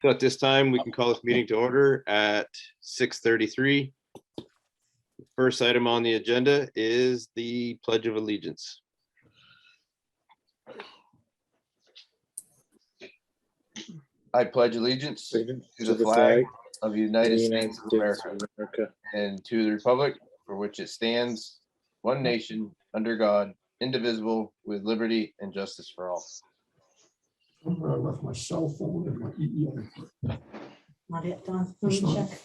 So at this time, we can call this meeting to order at 6:33. First item on the agenda is the Pledge of Allegiance. I pledge allegiance to the flag of the United States of America and to the republic for which it stands, one nation, under God, indivisible, with liberty and justice for all. I left my cell phone and my email. Not yet, Don. Let me check.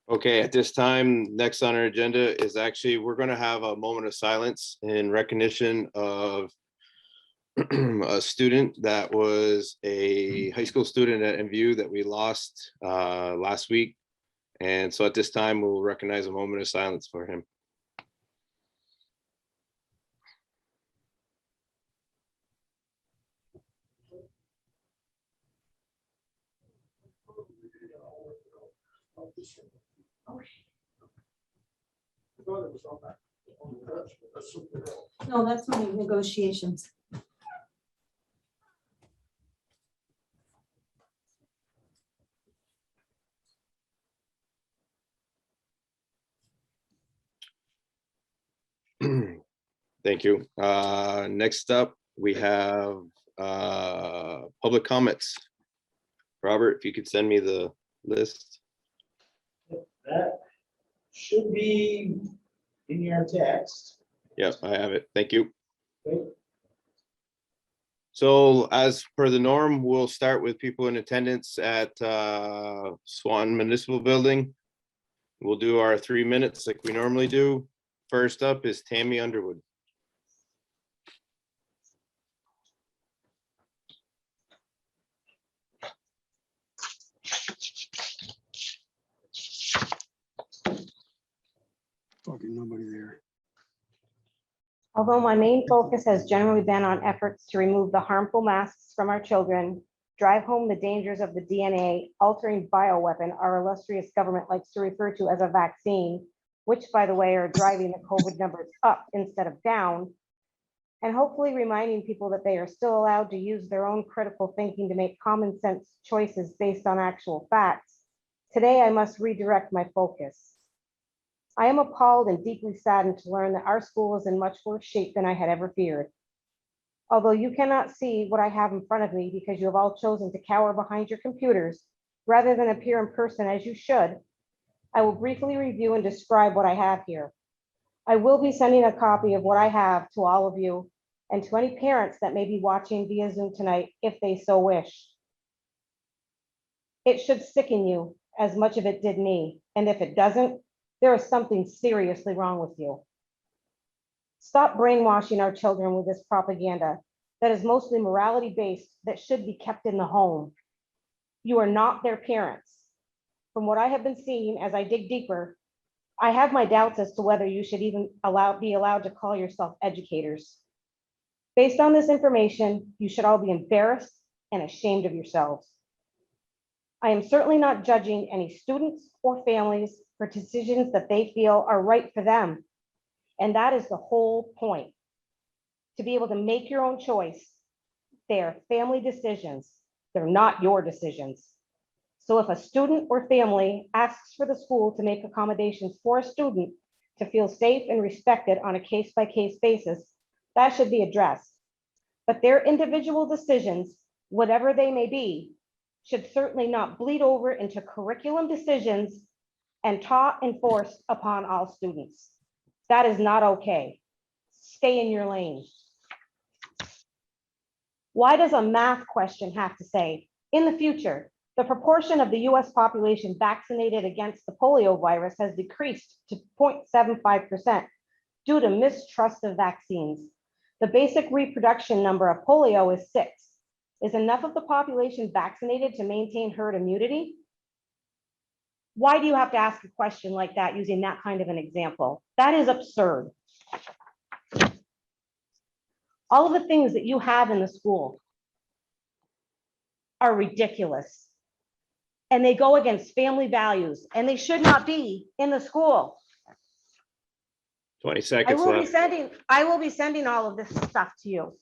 Okay, at this time, next on our agenda is actually, we're going to have a moment of silence in recognition of a student that was a high school student at MVU that we lost last week. And so at this time, we'll recognize a moment of silence for him. No, that's my negotiations. Thank you. Next up, we have public comments. Robert, if you could send me the list. That should be in your text. Yep, I have it. Thank you. Okay. So as per the norm, we'll start with people in attendance at Swan Municipal Building. We'll do our 3 minutes like we normally do. First up is Tammy Underwood. Fucking nobody there. Although my main focus has generally been on efforts to remove the harmful masks from our children, drive home the dangers of the DNA altering bioweapon our illustrious government likes to refer to as a vaccine, which, by the way, are driving the COVID numbers up instead of down, and hopefully reminding people that they are still allowed to use their own critical thinking to make common sense choices based on actual facts. Today, I must redirect my focus. I am appalled and deeply saddened to learn that our school is in much worse shape than I had ever feared. Although you cannot see what I have in front of me because you have all chosen to cower behind your computers rather than appear in person as you should, I will briefly review and describe what I have here. I will be sending a copy of what I have to all of you and to any parents that may be watching via Zoom tonight if they so wish. It should sicken you as much as it did me, and if it doesn't, there is something seriously wrong with you. Stop brainwashing our children with this propaganda that is mostly morality-based that should be kept in the home. You are not their parents. From what I have been seeing as I dig deeper, I have my doubts as to whether you should even be allowed to call yourself educators. Based on this information, you should all be embarrassed and ashamed of yourselves. I am certainly not judging any students or families for decisions that they feel are right for them. And that is the whole point. To be able to make your own choice. They are family decisions. They're not your decisions. So if a student or family asks for the school to make accommodations for a student to feel safe and respected on a case-by-case basis, that should be addressed. But their individual decisions, whatever they may be, should certainly not bleed over into curriculum decisions and taught and forced upon all students. That is not okay. Stay in your lane. Why does a math question have to say, in the future, the proportion of the US population vaccinated against the polio virus has decreased to 0.75% due to mistrust of vaccines. The basic reproduction number of polio is 6. Is enough of the population vaccinated to maintain herd immunity? Why do you have to ask a question like that using that kind of an example? That is absurd. All of the things that you have in the school are ridiculous. And they go against family values, and they should not be in the school. 20 I seconds will be left. sending all of this stuff to you.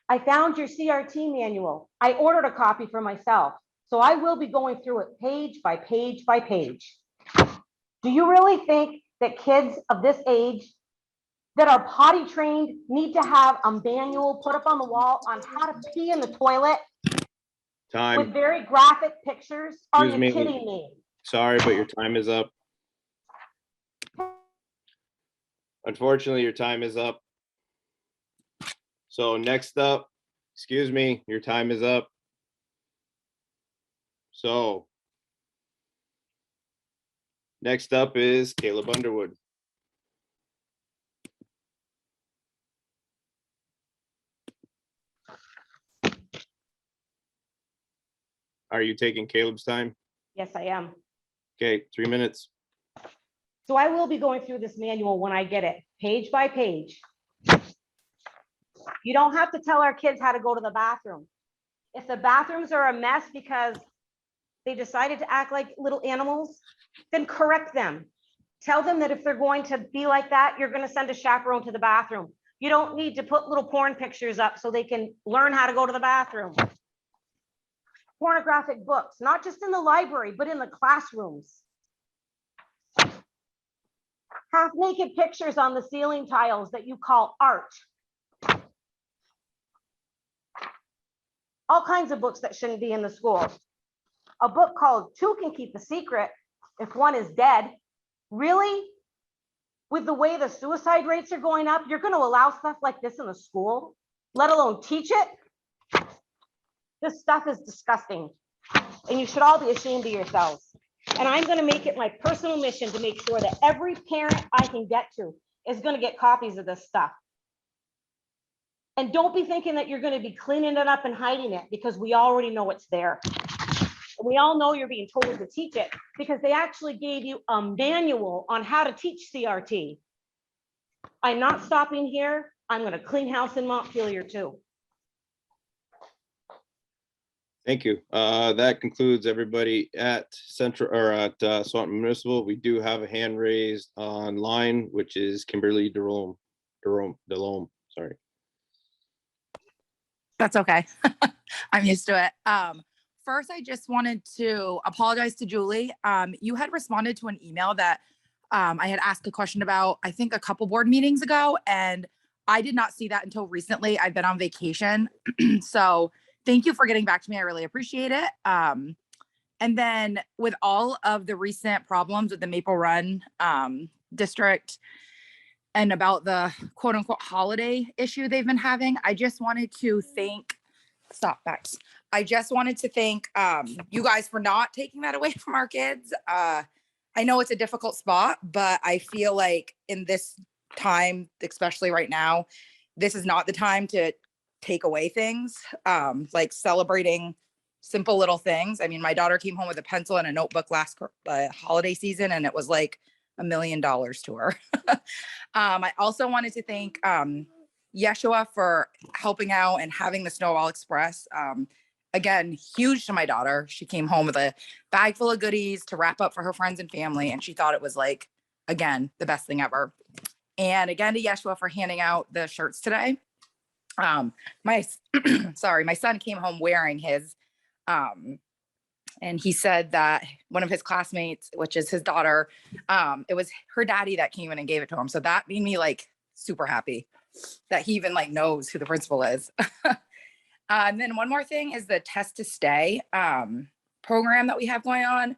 I found your CRT manual. I ordered a copy for myself. So I will be going through it page by page by page. Do you really think that kids of this age that are potty trained need to have a manual put up on the wall on how to pee in the toilet with Time. very graphic pictures? Are Excuse you me. kidding me? Sorry, but your time is up. Unfortunately, your time is up. So next up, excuse me, your time is up. So next up is Caleb Underwood. Are you taking Caleb's time? Yes, I am. Okay, 3 minutes. So I will be going through this manual when I get it, page by page. You don't have to tell our kids how to go to the bathroom. If the bathrooms are a mess because they decided to act like little animals, then correct them. Tell them that if they're going to be like that, you're going to send a chaperone to the bathroom. You don't need to put little porn pictures up so they can learn how to go to the bathroom. Pornographic books, not just in the library, but in the classrooms. Half naked pictures on the ceiling tiles that you call art. All kinds of books that shouldn't be in the school. A book called Two Can Keep a Secret If One is Dead. Really? With the way the suicide rates are going up, you're going to allow stuff like this in the school, let alone teach it? This stuff is disgusting, and you should all be ashamed of yourselves. And I'm going to make it my personal mission to make sure that every parent I can get to is going to get copies of this stuff. And don't be thinking that you're going to be cleaning it up and hiding it, because we already know it's there. We all know you're being told to teach it because they actually gave you a manual on how to teach CRT. I'm not stopping here. I'm going to clean house in Montpelier too. Thank you. That concludes everybody at Central or at Swanton Municipal. We do have a hand raised online, which is Kimberly Delome. Sorry. That's okay. I'm used to it. First, I just wanted to apologize to Julie. You had responded to an email that I had asked a question about, I think a couple board meetings ago, and I did not see that until recently. I've been on vacation. So thank you for getting back to me. I really appreciate it. And then with all of the recent problems with the Maple Run district and about the quote unquote holiday issue they've been having, I just wanted to thank, I just wanted to thank you guys for not taking that away from our kids. I know it's a difficult spot, but I feel like in this time, especially right now, this is not the time to take away things, like celebrating simple little things. I mean, my daughter came home with a pencil and a notebook last holiday season, and it was like $1 million to her. I also wanted to thank Yeshua for helping out and having the Snowball Express. Again, huge to my daughter. She came home with a bag full of goodies to wrap up for her friends and family, and she thought it was like, again, the best thing ever. And again to Yeshua for handing out the shirts today. My son came home wearing his, and he said that one of his classmates, which is his daughter, it was her daddy that came in and gave it to him. So that made me like super happy that he even like knows who the principal is. And then one more thing is the Test to Stay program that we have going on.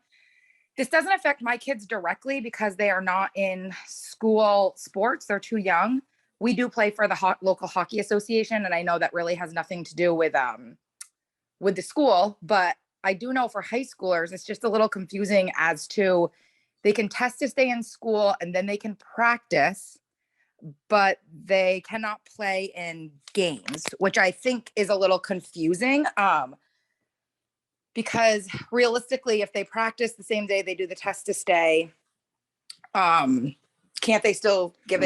This doesn't affect my kids directly because they are not in school sports. They're too young. We do play for the local hockey association, and I know that really has nothing to do with the school, but I do know for high schoolers, it's just a little confusing as to they can test to stay in school and then they can practice, but they cannot play in games, which I think is a little confusing. Because realistically, if they practice the same day they do the test to stay, can't they still give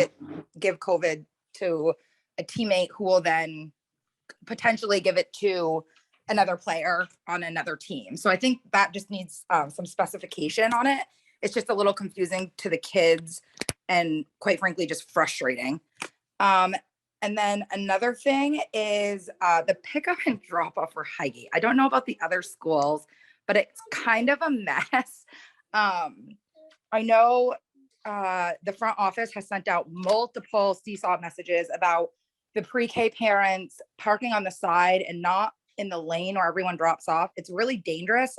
COVID to a teammate who will then potentially give it to another player on another team? So I think that just needs some specification on it, It's just a little confusing to the kids and quite frankly, just frustrating. And then another thing is the pickup and drop off for Highgate. I don't know about the other schools, but it's kind of a mess. I know the front office has sent out multiple seesaw messages about the pre-K parents parking on the side and not in the lane where everyone drops off. It's really dangerous.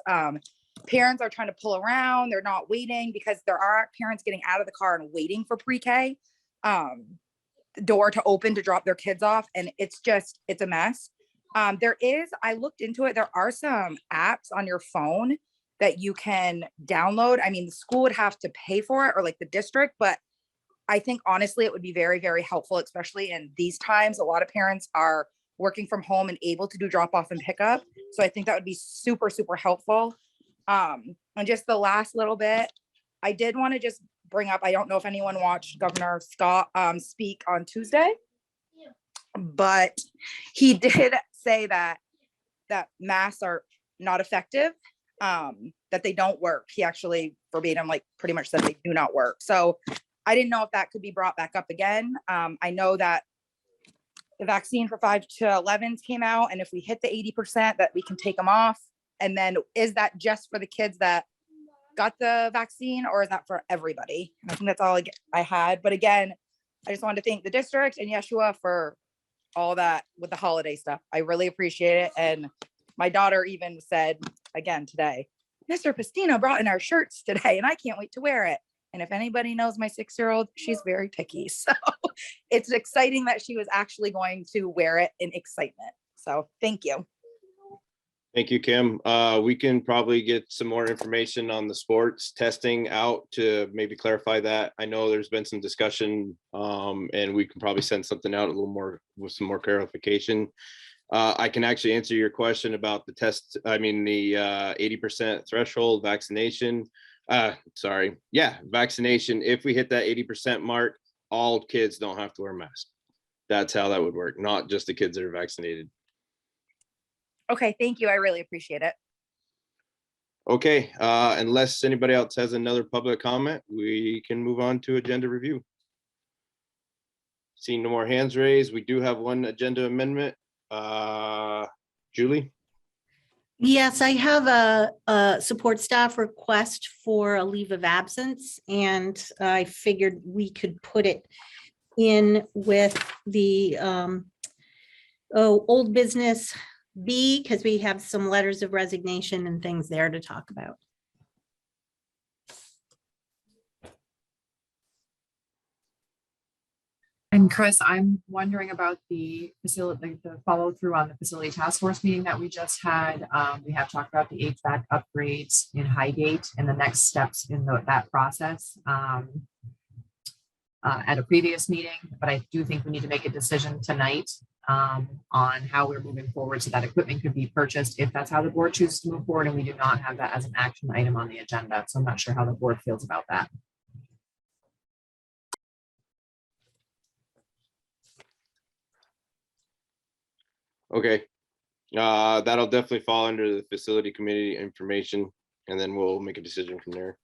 Parents are trying to pull around. They're not waiting because there are parents getting out of the car and waiting for pre-K door to open to drop their kids off. And it's a mess. I looked into it. There are some apps on your phone that you can download. I mean, the school would have to pay for it, or like the district, but I think honestly, it would be very, very helpful, especially in these times. A lot of parents are working from home and able to do drop off and pick up. So I think that would be super, super helpful. And just the last little bit, I did want to just bring up, I don't know if anyone watched Governor Scott speak on Tuesday, but he did say that masks are not effective, that they don't work. He actually verbatim, like pretty much said they do not work. So I didn't know if that could be brought back up again. I know that the vaccine for 5 to 11s came out, and if we hit the 80%, that we can take them off. And then is that just for the kids that got the vaccine, or is that for everybody? And I think that's all I had. But again, I just wanted to thank the district and Yeshua for all that with the holiday stuff. I really appreciate it. And my daughter even said again today, Mr. Pastino brought in our shirts today and I can't wait to wear it. And if anybody knows my 6-year-old, she's very picky. So it's exciting that she was actually going to wear it in excitement. So thank you. Thank you, Kim. We can probably get some more information on the sports testing out to maybe clarify that. I know there's been some discussion, and we can probably send something out a little more with some more clarification. I can actually answer your question about the test. I mean, the 80% threshold vaccination. Vaccination. If we hit that 80% mark, all kids don't have to wear masks. That's how that would work, not just the kids that are vaccinated. Okay, thank you. I really appreciate it. Okay, unless anybody else has another public comment, we can move on to agenda review. Seeing no more hands raised, we do have one agenda amendment. Julie? Yes, I have a support staff request for a leave of absence, and I figured we could put it in with the old business B, because we have some letters of resignation and things there to talk about. And Chris, I'm wondering about the facility, the follow through on the facility task force meeting that we just had. We have talked about the HVAC upgrades in Highgate and the next steps in that process at a previous meeting, but I do think we need to make a decision tonight on how we're moving forward so that equipment could be purchased if that's how the board chooses to move forward, and we do not have that as an action item on the agenda. So I'm not sure how the board feels about that. Okay, that'll definitely fall under the facility committee information, and then we'll make a decision from there.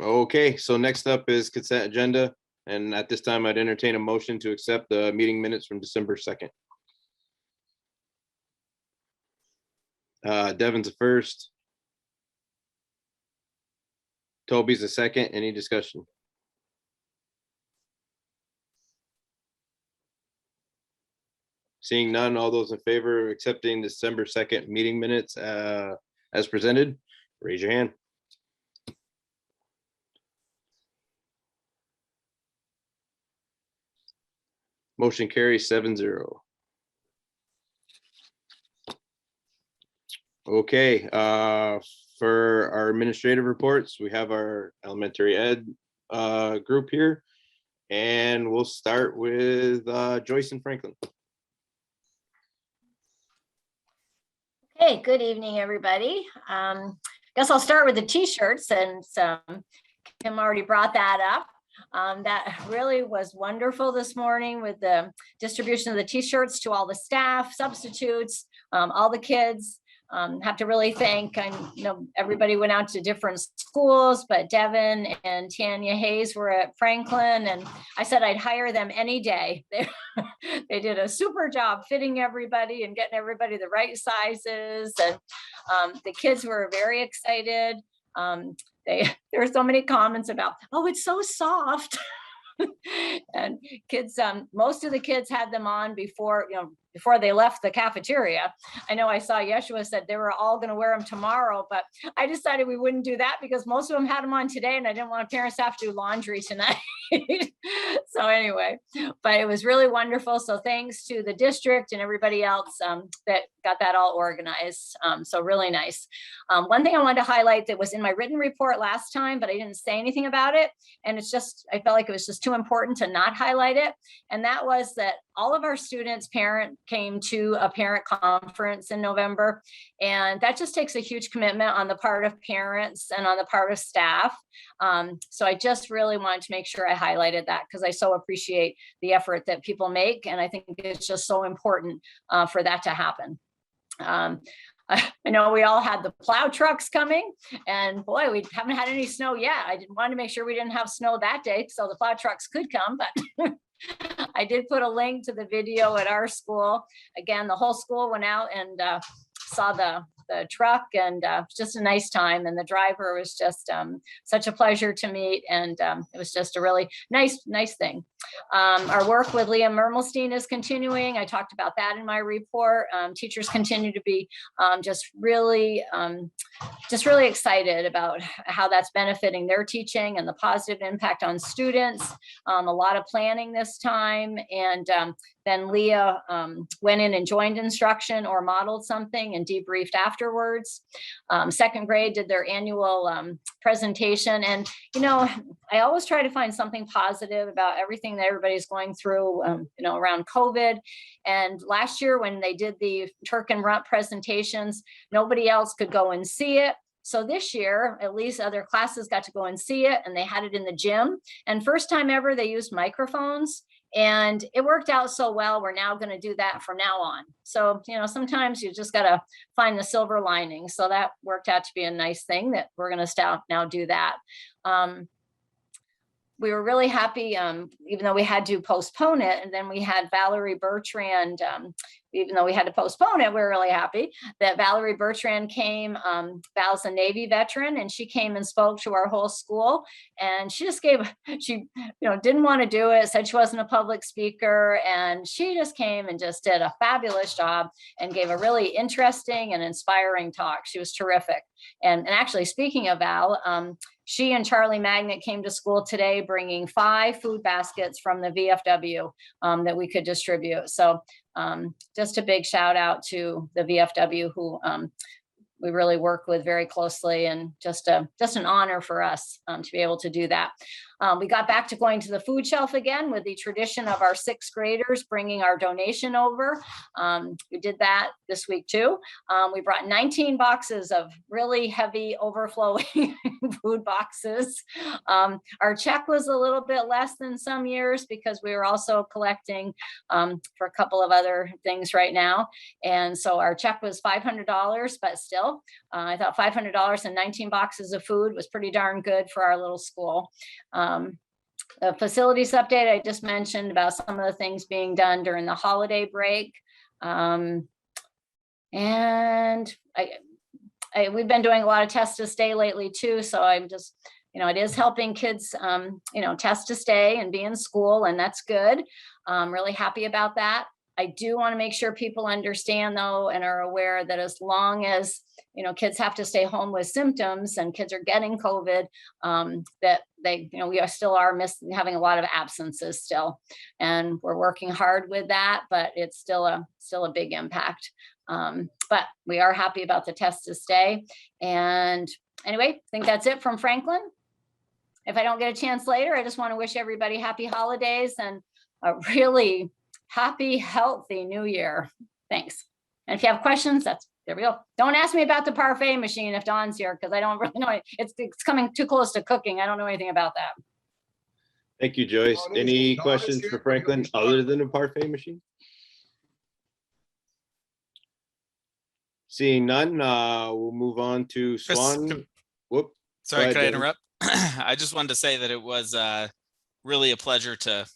Okay, so next up is consent agenda. And at this time, I'd entertain a motion to accept the meeting minutes from December 2nd. Devin's the first. Toby's the second. Any discussion? Seeing none, all those in favor of accepting December 2nd meeting minutes as presented, raise your hand. Motion carries 7-0. Okay, for our administrative reports, we have our elementary ed group here, and we'll start with Joyce and Franklin. Okay, good evening, everybody. Guess I'll start with the t-shirts, and Kim already brought that up. That really was wonderful this morning with the distribution of the t-shirts to all the staff, substitutes, all the kids. have to really thank, I know everybody went out to different schools, but Devin and Tanya Hayes were at Franklin, and I said I'd hire them any day. They did a super job fitting everybody and getting everybody the right sizes, and the kids were very excited. There were so many comments about, oh, it's so soft. And kids, most of the kids had them on before they left the cafeteria. I know I saw Yeshua said they were all going to wear them tomorrow, but I decided we wouldn't do that because most of them had them on today, and I didn't want parents to have to do laundry tonight. So anyway, but it was really wonderful. So thanks to the district and everybody else that got that all organized. So really nice. One thing I wanted to highlight that was in my written report last time, but I didn't say anything about it. And it's just, I felt like it was just too important to not highlight it. And that was that all of our students' parent came to a parent conference in November. And that just takes a huge commitment on the part of parents and on the part of staff. So I just really wanted to make sure I highlighted that because I so appreciate the effort that people make. And I think it's just so important for that to happen. I know we all had the plow trucks coming, and boy, we haven't had any snow yet. I didn't want to make sure we didn't have snow that day so the plow trucks could come, but I did put a link to the video at our school. Again, the whole school went out and saw the truck, and just a nice time. And the driver was just such a pleasure to meet, and it was just a really nice thing. Our work with Leah Mermelstein is continuing. I talked about that in my report. Teachers continue to be just really excited about how that's benefiting their teaching and the positive impact on students. A lot of planning this time, and then Leah went in and joined instruction or modeled something and debriefed afterwards. Second grade did their annual presentation. And, I always try to find something positive about everything that everybody's going through, around COVID. And last year when they did the Turk and Runt presentations, nobody else could go and see it. So this year, at least other classes got to go and see it, and they had it in the gym. And first time ever, they used microphones. And it worked out so well, we're now going to do that from now on. So, sometimes you just got to find the silver lining. So that worked out to be a nice thing that we're going to stop now do that. We were really happy, even though we had to postpone it. And then we had Valerie Bertrand, even though we had to postpone it, we were really happy that Valerie Bertrand came. Val's a Navy veteran, and she came and spoke to our whole school. And she just didn't want to do it, said she wasn't a public speaker. And she just came and just did a fabulous job and gave a really interesting and inspiring talk. She was terrific. And actually, speaking of Val, she and Charlie Magnet came to school today bringing 5 food baskets from the VFW that we could distribute. So just a big shout out to the VFW who we really work with very closely, and just an honor for us to be able to do that. We got back to going to the food shelf again with the tradition of our 6th graders bringing our donation over. We did that this week too. We brought 19 boxes of really heavy overflowing food boxes. Our check was a little bit less than some years because we were also collecting for a couple of other things right now. And so our check was $500, but still, I thought $500 and 19 boxes of food was pretty darn good for our little school. The facilities update, I just mentioned about some of the things being done during the holiday break. And we've been doing a lot of test to stay lately too. So I'm just, it is helping kids, test to stay and be in school, and that's good. I'm really happy about that. I do want to make sure people understand though, and are aware that as long as, kids have to stay home with symptoms and kids are getting COVID, that we still are having a lot of absences still. And we're working hard with that, but it's still a big impact. But we are happy about the test to stay. And anyway, I think that's it from Franklin. If I don't get a chance later, I just want to wish everybody happy holidays and a really happy, healthy new year. Thanks. And if you have questions, there we go. Don't ask me about the parfait machine if Dawn's here, because I don't really know. It's coming too close to cooking. I don't know anything about that. Thank you, Joyce. Any questions for Franklin other than a parfait machine? Seeing none, we'll move on to Chris, Swan. Whoop. Sorry, ahead, could I Devin. interrupt? I just wanted to say that it was really a pleasure to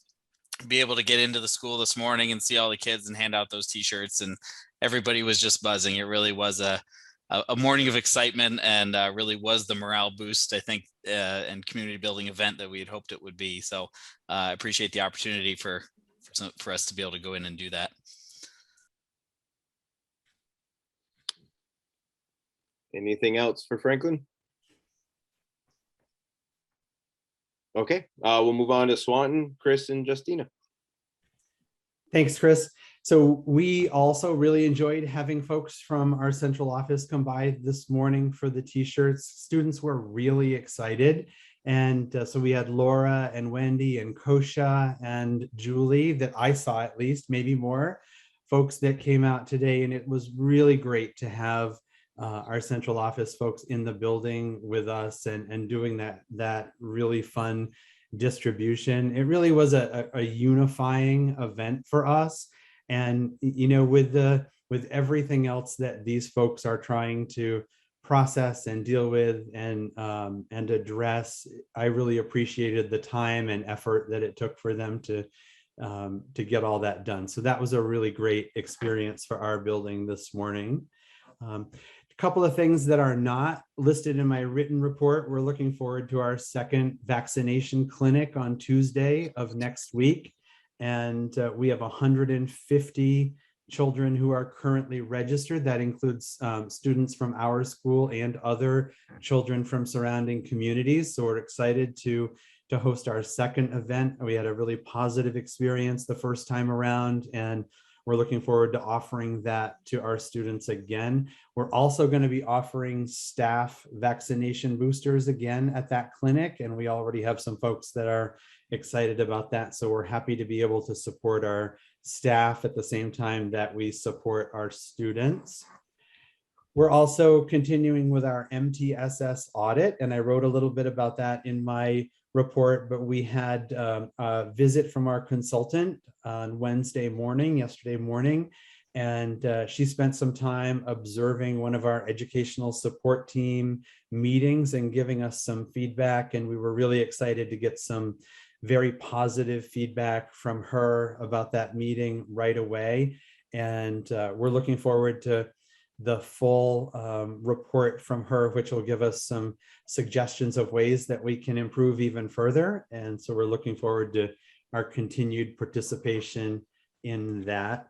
be able to get into the school this morning and see all the kids and hand out those t-shirts, and everybody was just buzzing. It really was a morning of excitement, and really was the morale boost, I think, and community building event that we had hoped it would be. So I appreciate the opportunity for us to be able to go in and do that. Anything else for Franklin? Okay, we'll move on to Swanton, Chris, and Justina. Thanks, Chris. So we also really enjoyed having folks from our central office come by this morning for the t-shirts. Students were really excited. And so we had Laura and Wendy and Kosha and Julie that I saw, at least, maybe more folks that came out today. And it was really great to have our central office folks in the building with us and doing that really fun distribution. It really was a unifying event for us. And, you know, with everything else that these folks are trying to process and deal with and address, I really appreciated the time and effort that it took for them to get all that done. So that was a really great experience for our building this morning. A couple of things that are not listed in my written report. We're looking forward to our second vaccination clinic on Tuesday of next week. And we have 150 children who are currently registered. That includes students from our school and other children from surrounding communities. So we're excited to host our second event. We had a really positive experience the first time around, and we're looking forward to offering that to our students again. We're also going to be offering staff vaccination boosters again at that clinic, and we already have some folks that are excited about that. So we're happy to be able to support our staff at the same time that we support our students. We're also continuing with our Mtss audit, and I wrote a little bit about that in my report, but we had a visit from our consultant on yesterday morning, and she spent some time observing one of our educational support team meetings and giving us some feedback, and we were really excited to get some very positive feedback from her about that meeting right away. And we're looking forward to the full report from her, which will give us some suggestions of ways that we can improve even further. And so we're looking forward to our continued participation in that.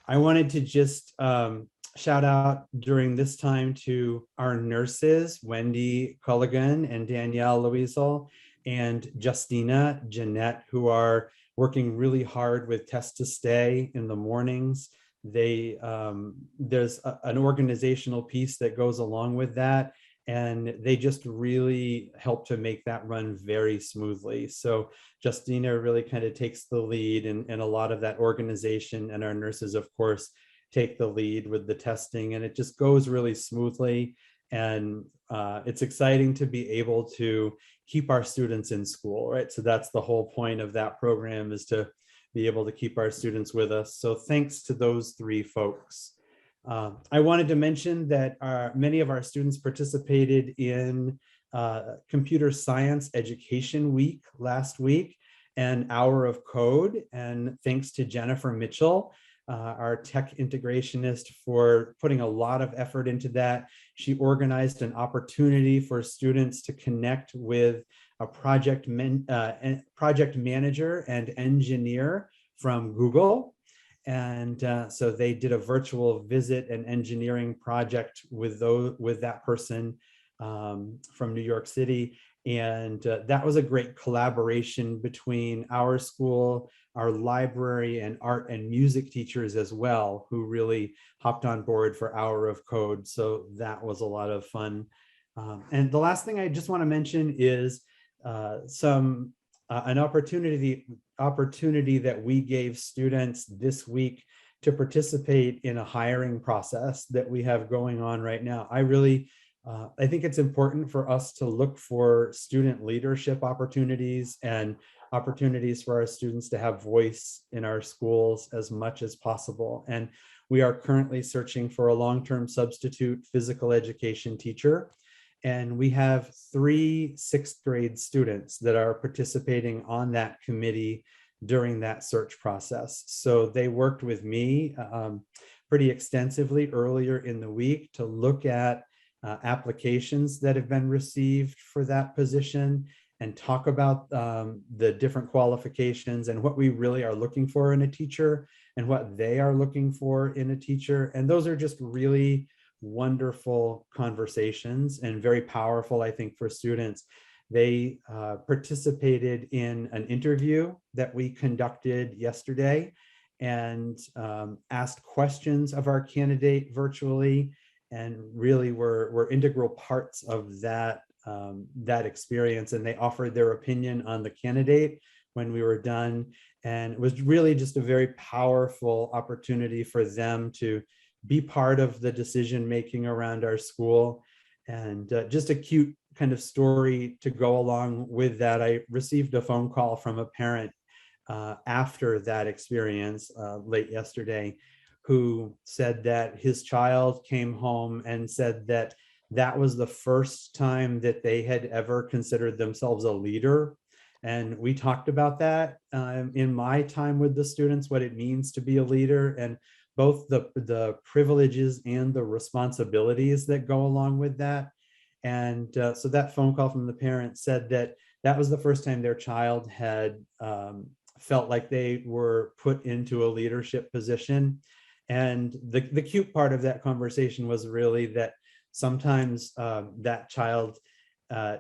I wanted to just shout out during this time to our nurses, Wendy Culligan and Danielle Louisel and Justina Jeanette, who are working really hard with Test to Stay in the mornings. There's an organizational piece that goes along with that, and they just really help to make that run very smoothly. So Justina really kind of takes the lead in a lot of that organization, and our nurses, of course, take the lead with the testing, and it just goes really smoothly. And it's exciting to be able to keep our students in school, right? So that's the whole point of that program, is to be able to keep our students with us. So thanks to those three folks. I wanted to mention that many of our students participated in Computer Science Education Week last week, and Hour of Code. And thanks to Jennifer Mitchell, our tech integrationist, for putting a lot of effort into that. She organized an opportunity for students to connect with a project manager and engineer from Google. And so they did a virtual visit and engineering project with that person from New York City. And that was a great collaboration between our school, our library, and art and music teachers as well, who really hopped on board for Hour of Code. So that was a lot of fun. And the last thing I just want to mention is an opportunity that we gave students this week to participate in a hiring process that we have going on right now. I think it's important for us to look for student leadership opportunities and opportunities for our students to have voice in our schools as much as possible. And we are currently searching for a long-term substitute physical education teacher. And we have 3 6th grade students that are participating on that committee during that search process. So they worked with me pretty extensively earlier in the week to look at applications that have been received for that position and talk about the different qualifications and what we really are looking for in a teacher and what they are looking for in a teacher. And those are just really wonderful conversations and very powerful, I think, for students. They participated in an interview that we conducted yesterday and asked questions of our candidate virtually, and really were integral parts of that experience. And they offered their opinion on the candidate when we were done. And it was really just a very powerful opportunity for them to be part of the decision making around our school. And just a cute kind of story to go along with that. I received a phone call from a parent after that experience late yesterday, who said that his child came home and said that that was the first time that they had ever considered themselves a leader. And we talked about that in my time with the students, what it means to be a leader, and both the privileges and the responsibilities that go along with that. And so that phone call from the parent said that that was the first time their child had felt like they were put into a leadership position. And the cute part of that conversation was really that sometimes that child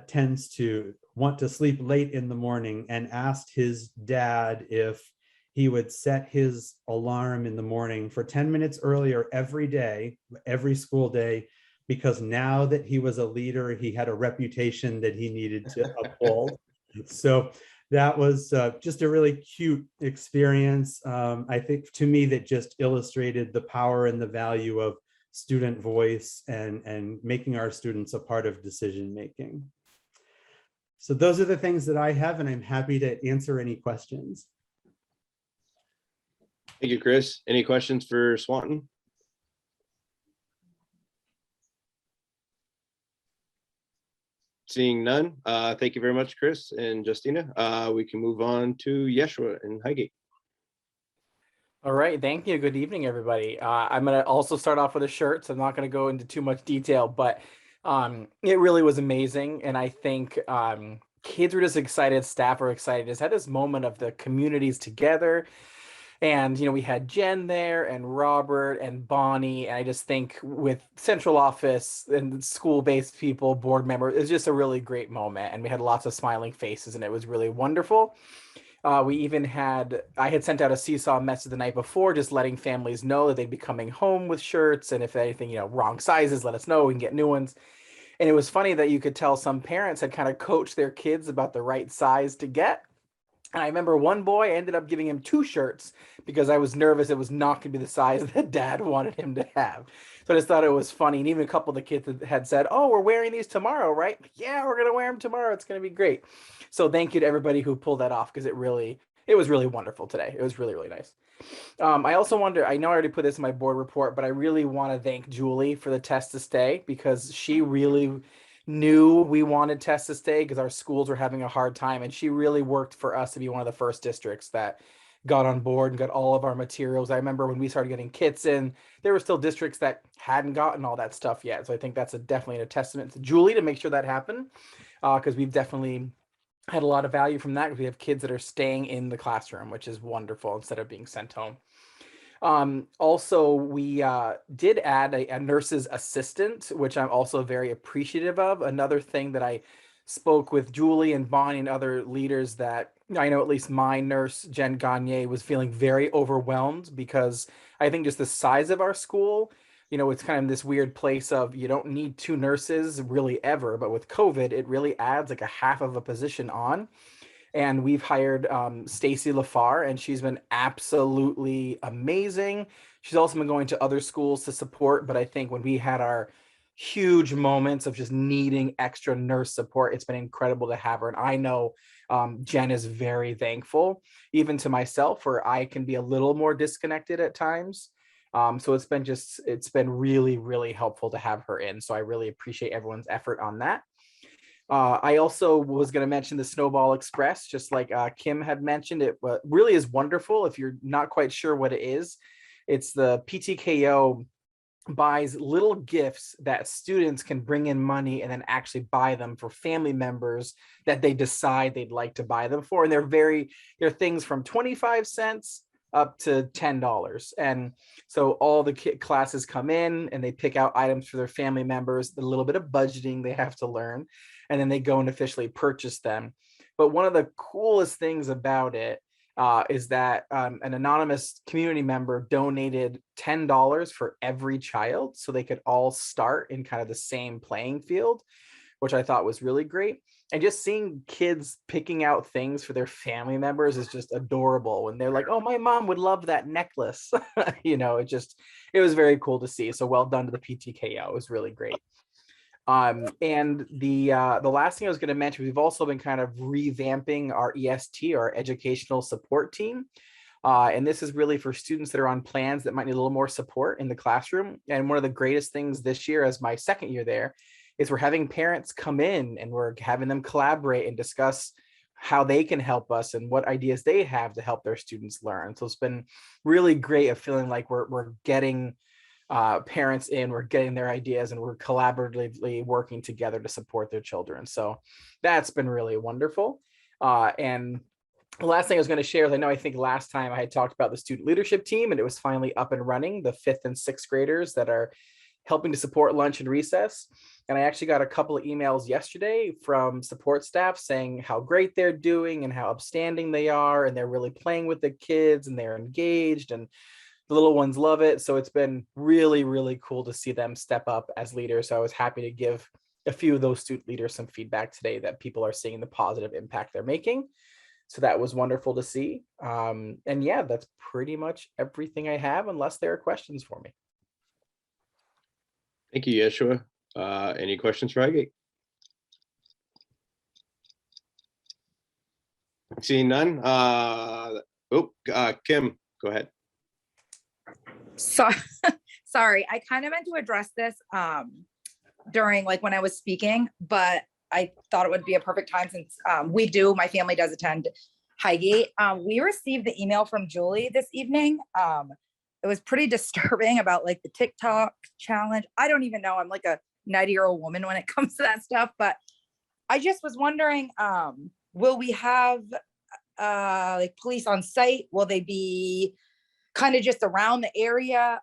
tends to want to sleep late in the morning, and asked his dad if he would set his alarm in the morning for 10 minutes earlier every day, every school day, because now that he was a leader, he had a reputation that he needed to uphold. So that was just a really cute experience. I think to me that just illustrated the power and the value of student voice and making our students a part of decision making. So those are the things that I have, and I'm happy to answer any questions. Thank you, Chris. Any questions for Swanton? Seeing none, thank you very much, Chris and Justina. We can move on to Yeshua and Highgate. All right, thank you. Good evening, everybody. I'm going to also start off with a shirt, so I'm not going to go into too much detail, but it really was amazing. And I think kids were just excited, staff were excited. Just had this moment of the communities together. And, you know, we had Jen there and Robert and Bonnie. And I just think with central office and school-based people, board members, it's just a really great moment. And we had lots of smiling faces, and it was really wonderful. We even had, I had sent out a seesaw message the night before, just letting families know that they'd be coming home with shirts. And if anything, you know, wrong sizes, let us know, we can get new ones. And it was funny that you could tell some parents had kind of coached their kids about the right size to get. And I remember one boy, I ended up giving him 2 shirts because I was nervous it was not going to be the size that dad wanted him to have. So I just thought it was funny. And even a couple of the kids had said, oh, we're wearing these tomorrow, right? Yeah, we're going to wear them tomorrow. It's going to be great. So thank you to everybody who pulled that off, because it was really wonderful today. It was really, really nice. I also wonder, I know I already put this in my board report, but I really want to thank Julie for the test to stay, because she really knew we wanted test to stay because our schools were having a hard time. And she really worked for us to be one of the first districts that got on board and got all of our materials. I remember when we started getting kits in, there were still districts that hadn't gotten all that stuff yet. So I think that's definitely a testament to Julie to make sure that happened, because we've definitely had a lot of value from that, because we have kids that are staying in the classroom, which is wonderful, instead of being sent home. Also, we did add a nurse's assistant, which I'm also very appreciative of. Another thing that I spoke with Julie and Bonnie and other leaders, that I know at least my nurse, Jen Gagne, was feeling very overwhelmed, because I think just the size of our school, you know, it's kind of this weird place of you don't need 2 nurses really ever, but with COVID, it really adds like a half of a position on. And we've hired Stacy LaFar, and she's been absolutely amazing. She's also been going to other schools to support, but I think when we had our huge moments of just needing extra nurse support, it's been incredible to have her. And I know Jen is very thankful, even to myself, where I can be a little more disconnected at times. So it's been really, really helpful to have her in. So I really appreciate everyone's effort on that. I also was going to mention the Snowball Express, just like Kim had mentioned. It really is wonderful. If you're not quite sure what it is, it's the PTKO buys little gifts that students can bring in money and then actually buy them for family members that they decide they'd like to buy them for. And they're things from 25 cents up to $10. And so all the classes come in and they pick out items for their family members, a little bit of budgeting they have to learn, and then they go and officially purchase them. But one of the coolest things about it is that an anonymous community member donated $10 for every child so they could all start in kind of the same playing field, which I thought was really great. And just seeing kids picking out things for their family members is just adorable when they're like, oh, my mom would love that necklace. You know, it was very cool to see. So well done to the PTKO. It was really great. And the last thing I was going to mention, we've also been kind of revamping our EST, our educational support team. And this is really for students that are on plans that might need a little more support in the classroom. And one of the greatest things this year, as my second year there, is we're having parents come in and we're having them collaborate and discuss how they can help us and what ideas they have to help their students learn. So it's been really great of feeling like we're getting parents in, we're getting their ideas, and we're collaboratively working together to support their children. So that's been really wonderful. And the last thing I was going to share is I think last time I had talked about the student leadership team, and it was finally up and running, the 5th and 6th graders that are helping to support lunch and recess. And I actually got a couple of emails yesterday from support staff saying how great they're doing and how upstanding they are, and they're really playing with the kids and they're engaged and the little ones love it. So it's been really, really cool to see them step up as leaders. So I was happy to give a few of those student leaders some feedback today that people are seeing the positive impact they're making. So that was wonderful to see. And yeah, that's pretty much everything I have, unless there are questions for me. Thank you, Yeshua. Any questions for Highgate? Seeing none. Kim, go ahead. So, sorry, I kind of meant to address this during when I was speaking, but I thought it would be a perfect time since my family does attend Highgate. We received the email from Julie this evening. It was pretty disturbing about the TikTok challenge. I don't even know. I'm like a 90-year-old woman when it comes to that stuff, but I just was wondering, will we have police on site? Will they be kind of just around the area?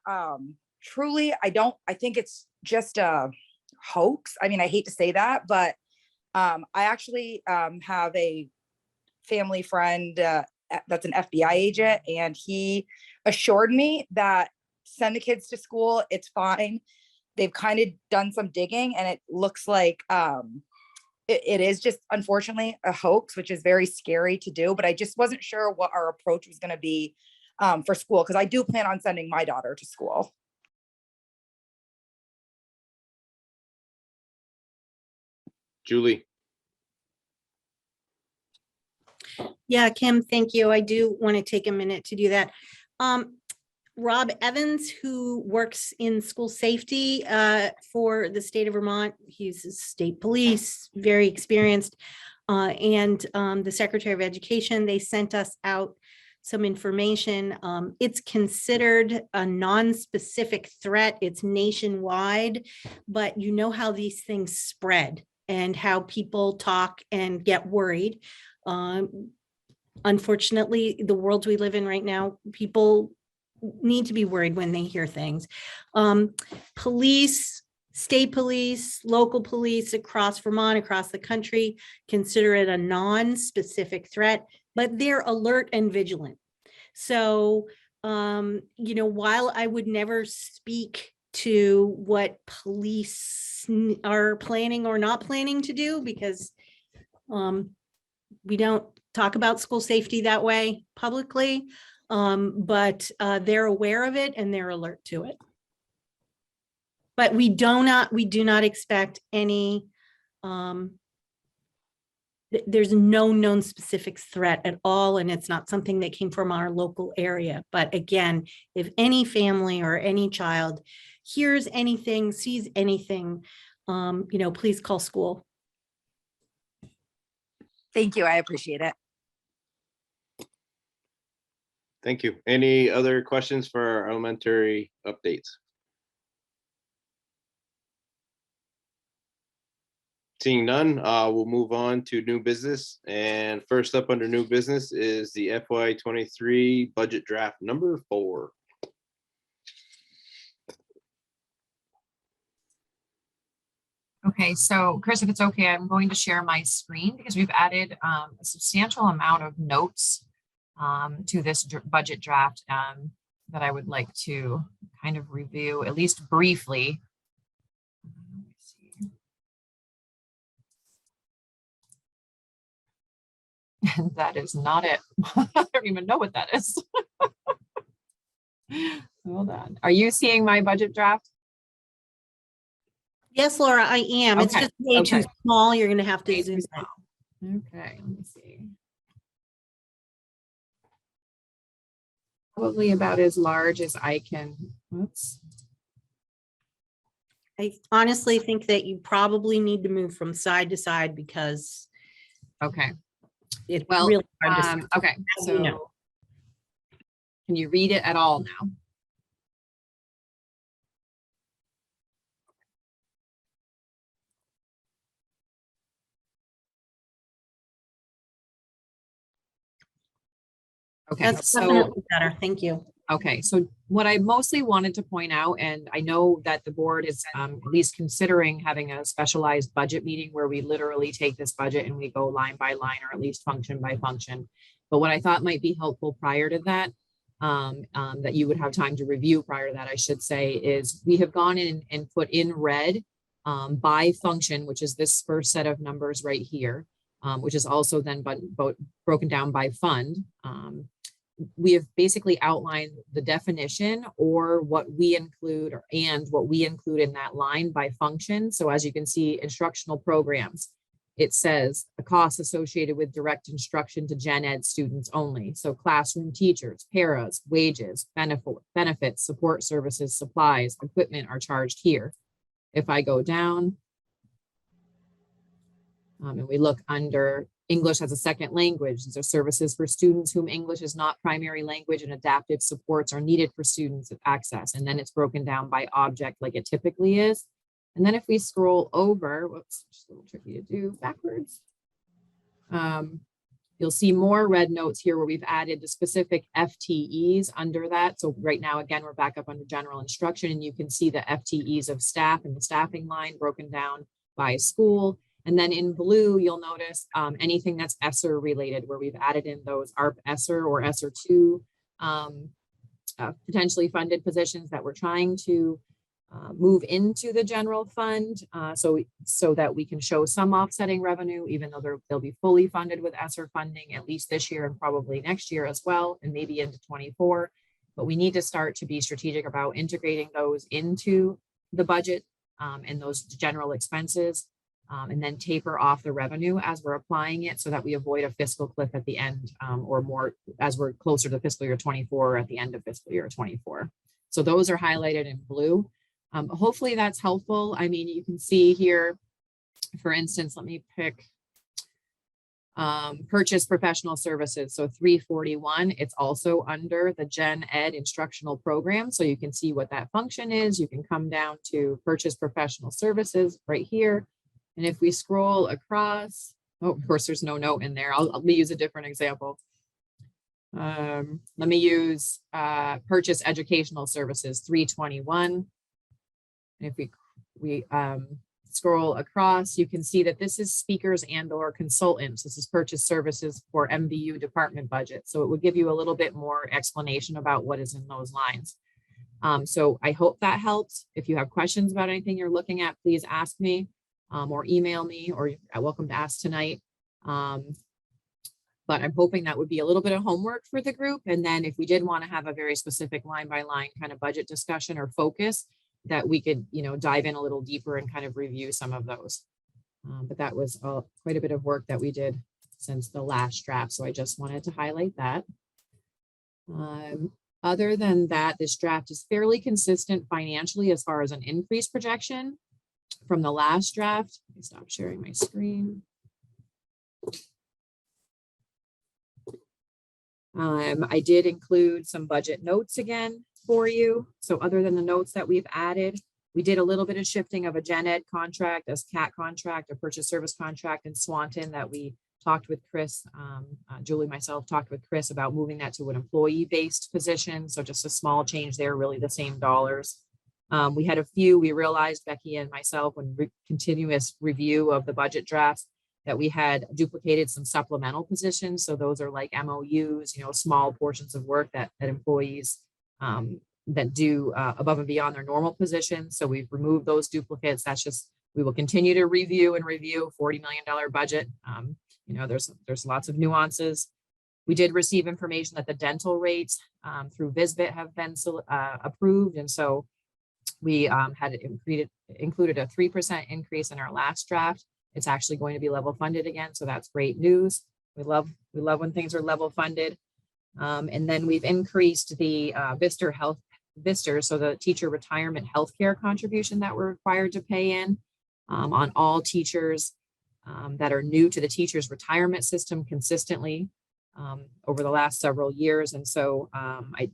Truly, I think it's just a hoax. I mean, I hate to say that, but I actually have a family friend that's an FBI agent, and he assured me that send the kids to school, it's fine. They've kind of done some digging, and it looks like it is just unfortunately a hoax, which is very scary to do, but I just wasn't sure what our approach was going to be for school, because I do plan on sending my daughter to school. Julie. Yeah, Kim, thank you. I do want to take a minute to do that. Rob Evans, who works in school safety for the state of Vermont, he's a state police, very experienced, and the Secretary of Education, they sent us out some information. It's considered a non-specific threat. It's nationwide, but you know how these things spread and how people talk and get worried. Unfortunately, the world we live in right now, people need to be worried when they hear things. Police, state police, local police across Vermont, across the country, consider it a non-specific threat, but they're alert and vigilant. So, while I would never speak to what police are planning or not planning to do, because we don't talk about school safety that way publicly, but they're aware of it and they're alert to it. But we do not expect any there's no known specifics threat at all, and it's not something that came from our local area. But again, if any family or any child hears anything, sees anything, please call school. Thank you. I appreciate it. Thank you. Any other questions for our elementary updates? Seeing none, we'll move on to new business. And first up under new business is the FY23 budget draft number 4. Okay, so Chris, if it's okay, I'm going to share my screen because we've added a substantial amount of notes to this budget draft that I would like to kind of review, at least briefly. Let me see. That is not it. I don't even know what that is. Hold on. Are you seeing my budget draft? Yes, Laura, I am. It's Okay, just way too small. You're going to have to Way zoom too in. small. Okay, let me see. Probably about as large as I can. Oops. I honestly think that you probably need to move from side to side because Okay. it's Well, really hard to see. okay. As So you know. can you read it at all now? Okay, That's so definitely better. Thank you. okay, so what I mostly wanted to point out, and I know that the board is at least considering having a specialized budget meeting where we literally take this budget and we go line by line or at least function by function. But what I thought might be helpful prior to that, that you would have time to review prior to that, I should say, is we have gone in and put in red by function, which is this first set of numbers right here, which is also then broken down by fund. We have basically outlined the definition or what we include and what we include in that line by function. So as you can see, instructional programs, it says the costs associated with direct instruction to gen ed students only. So classroom teachers, paras, wages, benefits, support services, supplies, equipment are charged here. If I go down and we look under English as a second language, these are services for students whom English is not primary language and adaptive supports are needed for students with access. And then it's broken down by object like it typically is. And then if we scroll over, whoops, just a little tricky to do backwards. You'll see more red notes here where we've added the specific FTEs under that. So right now, again, we're back up under general instruction and you can see the FTEs of staff and the staffing line broken down by school. And then in blue, you'll notice anything that's ESSER related, where we've added in those ARP ESSER or ESSER 2 potentially funded positions that we're trying to move into the general fund so that we can show some offsetting revenue, even though they'll be fully funded with ESSER funding, at least this year and probably next year as well, and maybe into 24. But we need to start to be strategic about integrating those into the budget and those general expenses. And then taper off the revenue as we're applying it so that we avoid a fiscal cliff at the end or more as we're closer to fiscal year 24 or at the end of fiscal year 24. So those are highlighted in blue. Hopefully that's helpful. I mean, you can see here, for instance, let me pick purchase professional services. So 341, it's also under the Gen Ed instructional program. So you can see what that function is. You can come down to purchase professional services right here. And if we scroll across, oh, of course, there's no note in there. Let me use a different example. Let me use purchase educational services 321. And if we scroll across, you can see that this is speakers and or consultants. This is purchase services for MVU department budget. So it would give you a little bit more explanation about what is in those lines. So I hope that helps. If you have questions about anything you're looking at, please ask me. Or email me, or you're welcome to ask tonight. But I'm hoping that would be a little bit of homework for the group. And then if we did want to have a very specific line by line kind of budget discussion or focus, that we could, dive in a little deeper and kind of review some of those. But that was quite a bit of work that we did since the last draft. So I just wanted to highlight that. Other than that, this draft is fairly consistent financially as far as an increase projection from the last draft. Let me stop sharing my screen. I did include some budget notes again for you. So other than the notes that we've added, we did a little bit of shifting of a gen ed contract, a CAT contract, a purchase service contract in Swanton that we talked with Chris, Julie, myself talked with Chris about moving that to an employee-based position. So just a small change there, really the same dollars. We had a few, we realized, Becky and myself, when continuous review of the budget drafts, that we had duplicated some supplemental positions. So those are like MOUs, you know, small portions of work that employees that do above and beyond their normal position. So we've removed those duplicates. That's just, we will continue to review $40 million budget. You know, there's lots of nuances. We did receive information that the dental rates through Mvsd have been approved. And so we had included a 3% increase in our last draft. It's actually going to be level funded again. So that's great news. We love when things are level funded. And then we've increased the VISTER, so the teacher retirement healthcare contribution that we're required to pay in on all teachers that are new to the teachers retirement system consistently over the last several years. And so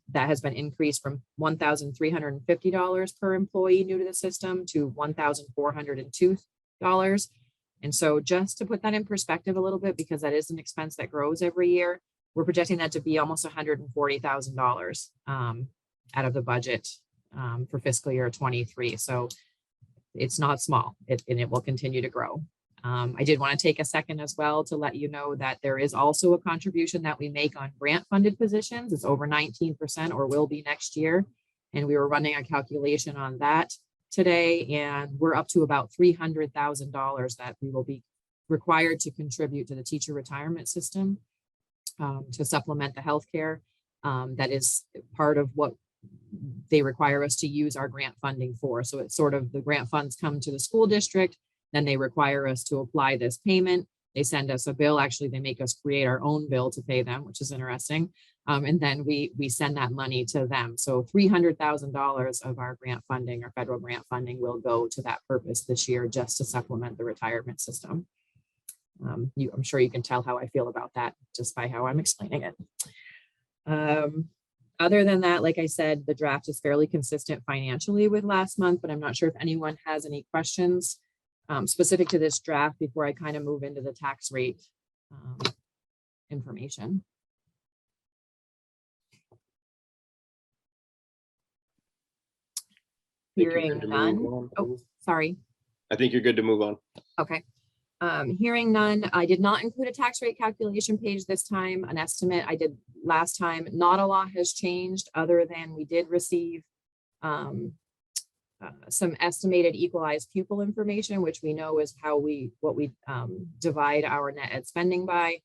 that has been increased from $1,350 per employee new to the system to $1,402. And so just to put that in perspective a little bit, because that is an expense that grows every year, we're projecting that to be almost $140,000 out of the budget for fiscal year 23. So it's not small, and it will continue to grow. I did want to take a second as well to let you know that there is also a contribution that we make on grant funded positions. It's over 19% or will be next year. And we were running a calculation on that today, and we're up to about $300,000 that we will be required to contribute to the teacher retirement system to supplement the healthcare. That is part of what they require us to use our grant funding for. So it's sort of the grant funds come to the school district, then they require us to apply this payment. They send us a bill. Actually, they make us create our own bill to pay them, which is interesting. And then we send that money to them. So $300,000 of our grant funding, our federal grant funding, will go to that purpose this year, just to supplement the retirement system. I'm sure you can tell how I feel about that just by how I'm explaining it. Other than that, like I said, the draft is fairly consistent financially with last month, but I'm not sure if anyone has any questions specific to this draft before I kind of move into the tax rate information. Hearing none. Oh, sorry. I think you're good to move on. Okay. Hearing none, I did not include a tax rate calculation page this time, an estimate I did last time. Not a lot has changed other than we did receive some estimated equalized pupil information, which we know is how we divide our net ed spending by.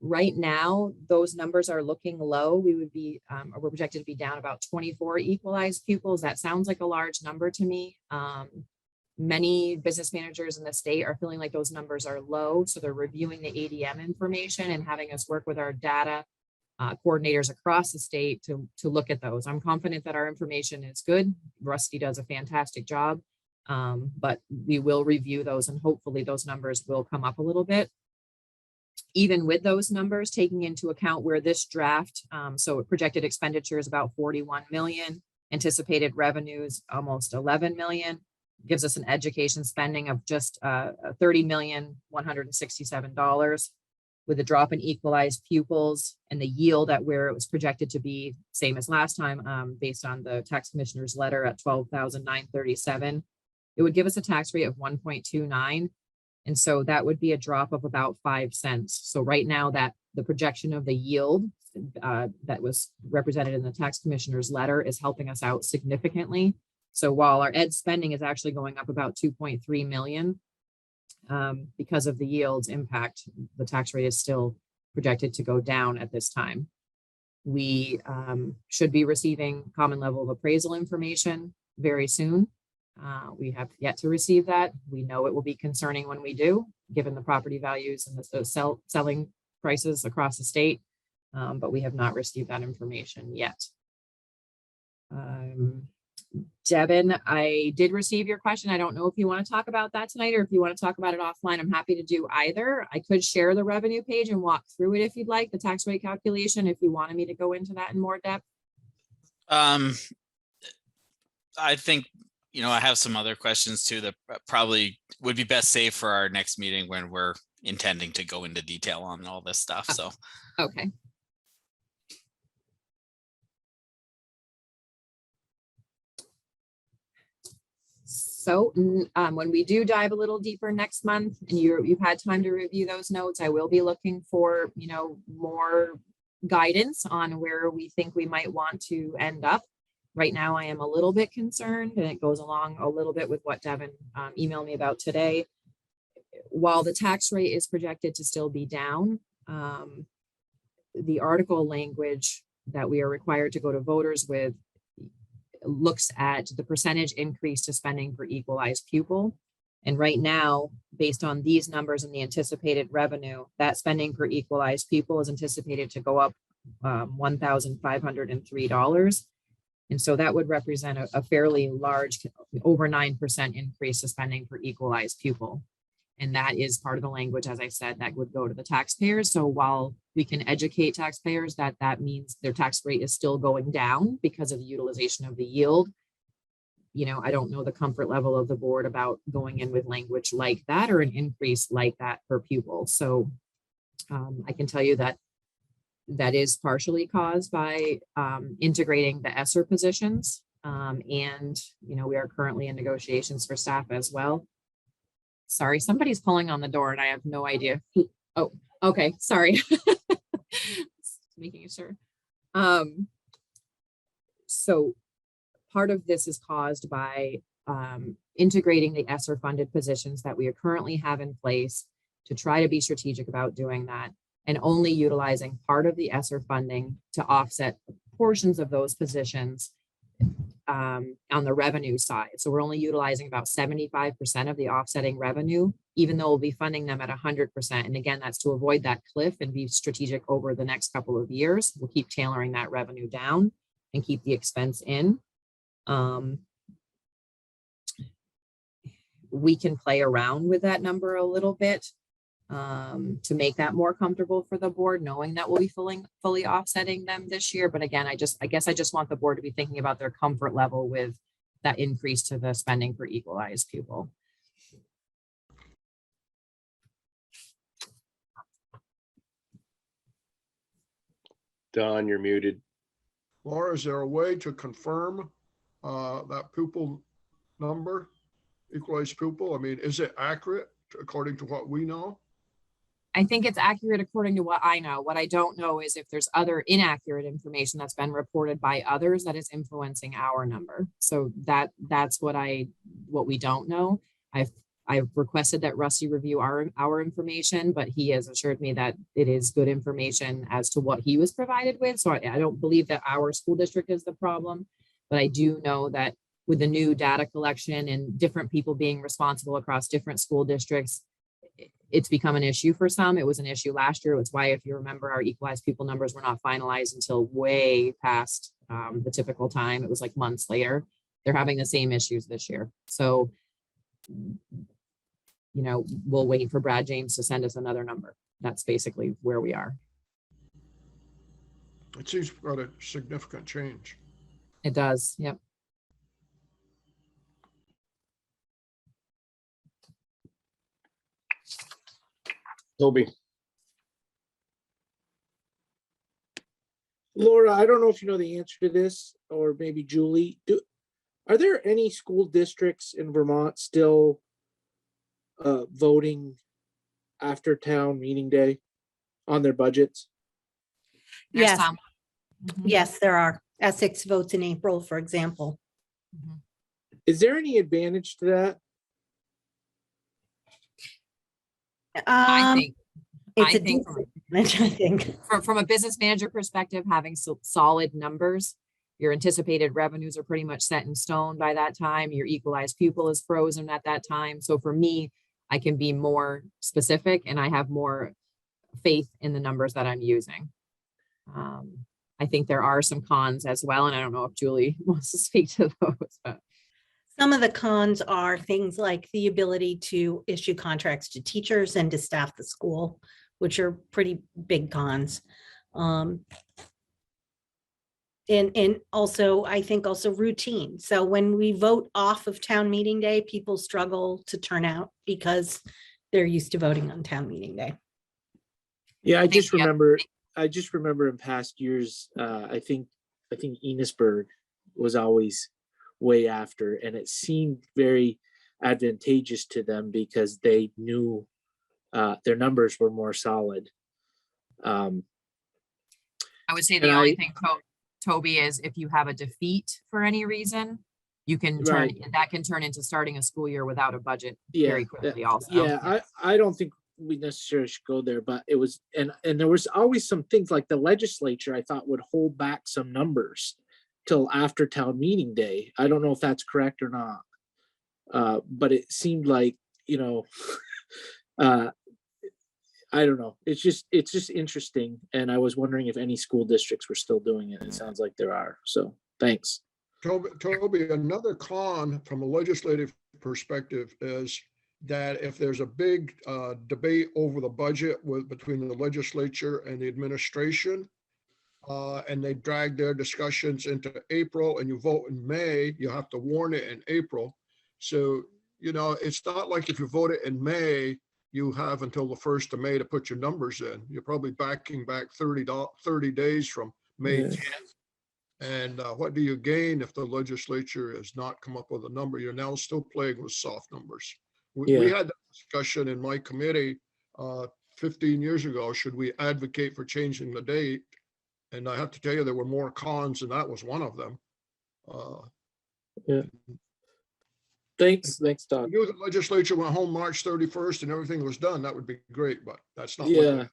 Right now, those numbers are looking low. We would be, we're projected to be down about 24 equalized pupils. That sounds like a large number to me. Many business managers in the state are feeling like those numbers are low. So they're reviewing the ADM information and having us work with our data coordinators across the state to look at those. I'm confident that our information is good. Rusty does a fantastic job, but we will review those and hopefully those numbers will come up a little bit. Even with those numbers, taking into account where this draft, so projected expenditure is about 41 million, anticipated revenues almost 11 million, gives us an education spending of just $30,167, with a drop in equalized pupils and the yield at where it was projected to be, same as last time, based on the tax commissioner's letter at 12,937. It would give us a tax rate of 1.29. And so that would be a drop of about 5 cents. So right now that the projection of the yield that was represented in the tax commissioner's letter is helping us out significantly. So while our ed spending is actually going up about 2.3 million, because of the yields impact, the tax rate is still projected to go down at this time. We should be receiving common level of appraisal information very soon. We have yet to receive that. We know it will be concerning when we do, given the property values and the selling prices across the state, but we have not received that information yet. Devin, I did receive your question. I don't know if you want to talk about that tonight or if you want to talk about it offline. I'm happy to do either. I could share the revenue page and walk through it if you'd like, the tax rate calculation, if you wanted me to go into that in more depth. I think, you know, I have some other questions too that probably would be best saved for our next meeting when we're intending to go into detail on all this stuff. So, okay. So when we do dive a little deeper next month and you've had time to review those notes, I will be looking for, you know, more guidance on where we think we might want to end up. Right now, I am a little bit concerned, and it goes along a little bit with what Devin emailed me about today. While the tax rate is projected to still be down, the article language that we are required to go to voters with looks at the percentage increase to spending per equalized pupil. And right now, based on these numbers and the anticipated revenue, that spending per equalized pupil is anticipated to go up $1,503. And so that would represent a fairly large, over 9% increase to spending per equalized pupil. And that is part of the language, as I said, that would go to the taxpayers. So while we can educate taxpayers that means their tax rate is still going down because of the utilization of the yield, you know, I don't know the comfort level of the board about going in with language like that or an increase like that per pupil. So I can tell you that that is partially caused by integrating the ESSER positions. And, you know, we are currently in negotiations for staff as well. Sorry, somebody's pulling on the door and I have no idea. Oh, okay, sorry. Making sure. So part of this is caused by integrating the ESSER funded positions that we currently have in place to try to be strategic about doing that, and only utilizing part of the ESSER funding to offset portions of those positions on the revenue side. So we're only utilizing about 75% of the offsetting revenue, even though we'll be funding them at 100%. And again, that's to avoid that cliff and be strategic over the next couple of years. We'll keep tailoring that revenue down and keep the expense in. We can play around with that number a little bit to make that more comfortable for the board, knowing that we'll be fully offsetting them this year. But again, I guess I just want the board to be thinking about their comfort level with that increase to the spending per equalized pupil. Don, you're muted. Laura, is there a way to confirm that pupil number, equalized pupil? I mean, is it accurate according to what we know? I think it's accurate according to what I know. What I don't know is if there's other inaccurate information that's been reported by others that is influencing our number. So that's what we don't know. I've requested that Rusty review our information, but he has assured me that it is good information as to what he was provided with. So I don't believe that our school district is the problem, but I do know that with the new data collection and different people being responsible across different school districts, it's become an issue for some. It was an issue last year. It's why, if you remember, our equalized pupil numbers were not finalized until way past the typical time. It was like months later. They're having the same issues this year. So, you know, we'll wait for Brad James to send us another number. That's basically where we are. It seems quite a significant change. It does. Yep. Toby. Laura, I don't know if you know the answer to this, or maybe Julie. Are there any school districts in Vermont still voting after town meeting day on their budgets? Yes. Yes, there are. Essex votes in April, for example. Is there any advantage to that? I think from a business manager perspective, having solid numbers your anticipated revenues are pretty much set in stone by that time. Your equalized pupil is frozen at that time. So for me, I can be more specific and I have more faith in the numbers that I'm using. I think there are some cons as well, and I don't know if Julie wants to speak to those. But. Some of the cons are things like the ability to issue contracts to teachers and to staff the school, which are pretty big cons. And also, I think also routine. So when we vote off of town meeting day, people struggle to turn out because they're used to voting on town meeting day. Yeah, I just remember in past years, I think Enosburg was always way after, and it seemed very advantageous to them because they knew their numbers were more solid. I would say the only thing, Toby, is if you have a defeat for any reason, you can turn that can turn into starting a school year without a budget very quickly also. Yeah, I don't think we necessarily should go there, but it was, and there was always some things like the legislature I thought would hold back some numbers till after town meeting day. I don't know if that's correct or not. But it seemed like, I don't know. It's just interesting. And I was wondering if any school districts were still doing it. It sounds like there are. So thanks. Toby, another con from a legislative perspective is that if there's a big debate over the budget between the legislature and the administration, and they drag their discussions into April and you vote in May, you have to warn it in April. So, it's not like if you vote it in May, you have until the 1st of May to put your numbers in. You're probably backing back 30 days from May 10th. And what do you gain if the legislature has not come up with a number? You're now still playing with soft numbers. We had that discussion in my committee 15 years ago. Should we advocate for changing the date? And I have to tell you, there were more cons, and that was one of them. Thanks, Todd. If the legislature went home March 31st and everything was done, that would be great, but that's not. Yeah.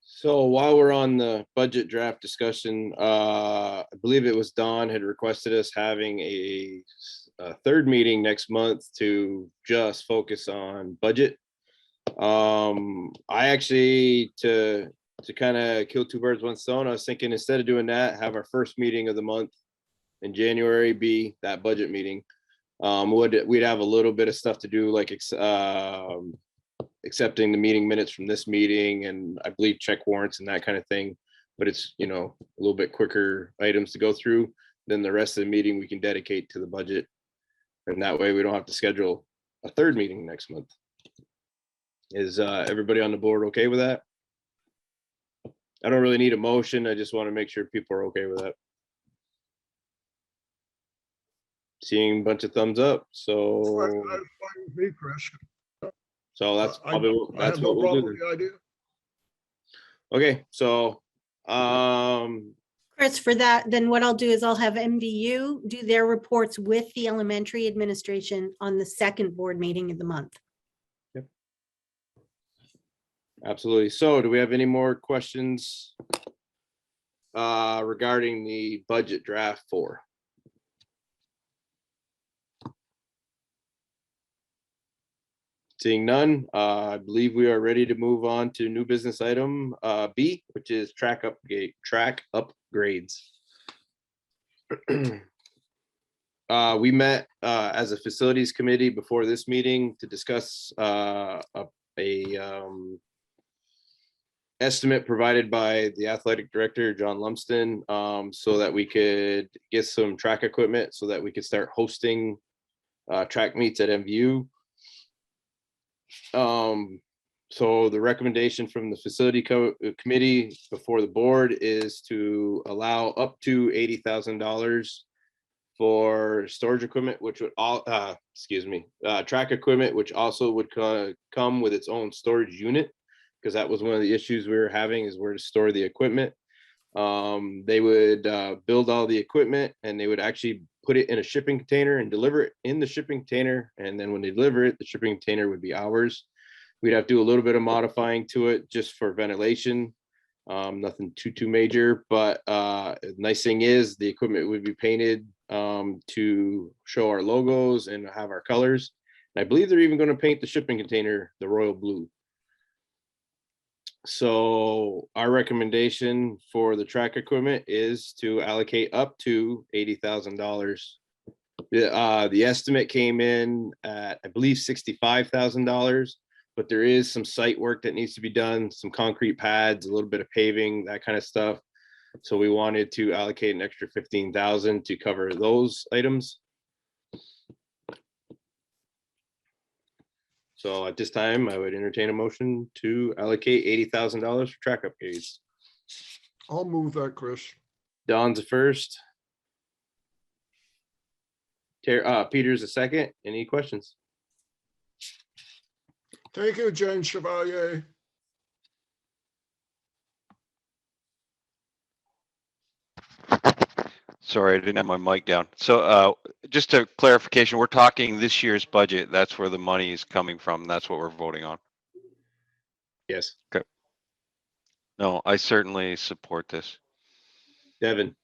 So while we're on the budget draft discussion, I believe it was Don had requested us having a third meeting next month to just focus on budget. I actually, to kind of kill two birds with one stone, I was thinking instead of doing that, have our first meeting of the month in January be that budget meeting. We'd have a little bit of stuff to do, like accepting the meeting minutes from this meeting, and I believe check warrants and that kind of thing. But it's, a little bit quicker items to go through. Then the rest of the meeting we can dedicate to the budget. And that way we don't have to schedule a third meeting next month. Is everybody on the board okay with that? I don't really need a motion. I just want to make sure people are okay with that. Seeing a bunch of thumbs up. So That's fine with me, Chris. So that's probably I have no what we'll problem do with the idea. Okay, so Chris, for that, then what I'll do is I'll have MVU do their reports with the elementary administration on the second board meeting of the month. Yep. Absolutely. So do we have any more questions regarding the budget draft 4? Seeing none, I believe we are ready to move on to new business item B, which is track upgrades. We met as a facilities committee before this meeting to discuss a estimate provided by the athletic director, John Lumsden, so that we could get some track equipment so that we could start hosting track meets at MVU. So the recommendation from the facility committee before the board is to allow up to $80,000 for storage equipment, which would track equipment, which also would come with its own storage unit, because that was one of the issues we were having, is where to store the equipment. They would build all the equipment, and they would actually put it in a shipping container and deliver it in the shipping container. And then when they deliver it, the shipping container would be ours. We'd have to do a little bit of modifying to it just for ventilation. Nothing too major, but nice thing is the equipment would be painted to show our logos and have our colors. And I believe they're even going to paint the shipping container the royal blue. So our recommendation for the track equipment is to allocate up to $80,000. The estimate came in at, I believe, $65,000, but there is some site work that needs to be done, some concrete pads, a little bit of paving, that kind of stuff. So we wanted to allocate an extra $15,000 to cover those items. So at this time, I would entertain a motion to allocate $80,000 for track upgrades. I'll move that, Chris. Don's the first. Peter's the second. Any questions? Thank you, James Chevalier. Sorry, I didn't have my mic down. So just a clarification, we're talking this year's budget. That's where the money is coming from. That's what we're voting on. Yes. Okay. No, I certainly support this. Devin.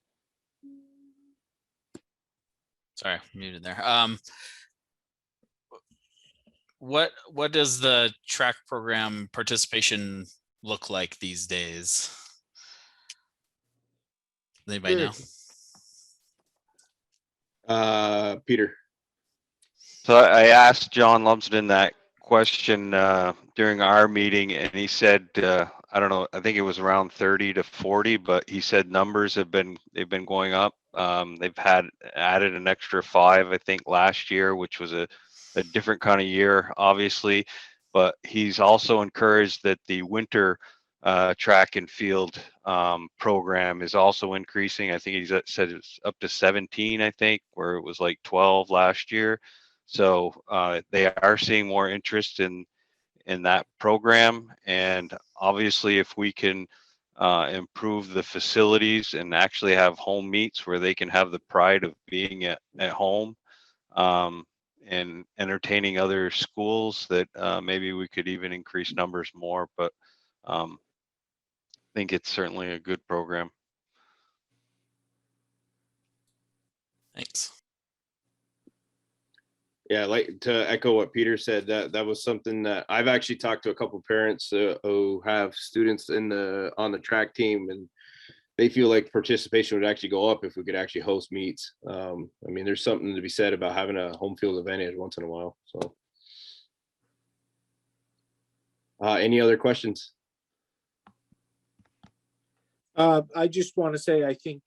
Sorry, muted there. What does the track program participation look like these days? Does anybody know? Peter. So I asked John Lumsden that question during our meeting, and he said, I don't know, I think it was around 30 to 40, but he said numbers they've been going up. They've added an extra 5, I think, last year, which was a different kind of year, obviously. But he's also encouraged that the winter track and field program is also increasing. I think he said it's up to 17, I think, where it was like 12 last year. So they are seeing more interest in that program. And obviously, if we can improve the facilities and actually have home meets where they can have the pride of being at home and entertaining other schools, that maybe we could even increase numbers more. But I think it's certainly a good program. Thanks. Yeah, like to echo what Peter said, that was something that I've actually talked to a couple of parents who have students on the track team, and they feel like participation would actually go up if we could actually host meets. I mean, there's something to be said about having a home field advantage once in a while. So, any other questions? I just want to say, I think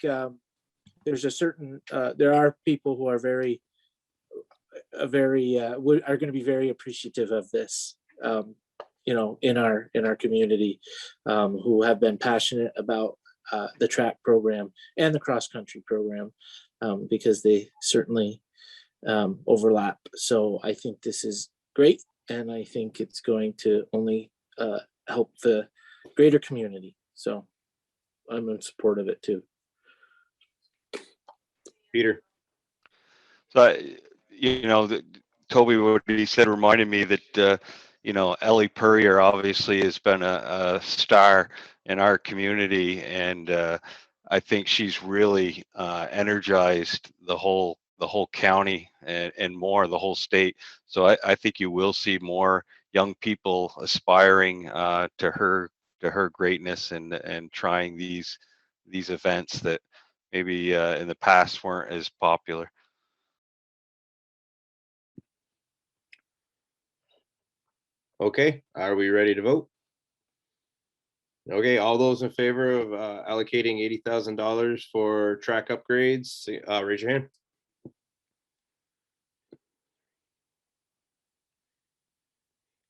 there's a certain, there are people who are very are going to be very appreciative of this, you know, in our community, who have been passionate about the track program and the cross country program, because they certainly overlap. So I think this is great, and I think it's going to only help the greater community. So I'm in support of it too. Peter. So, you know, Toby, what he said reminded me that, you know, Ellie Purrier obviously has been a star in our community, and I think she's really energized the whole county and more the whole state. So I think you will see more young people aspiring to her greatness and trying these events that maybe in the past weren't as popular. Okay, are we ready to vote? Okay, all those in favor of allocating $80,000 for track upgrades, raise your hand.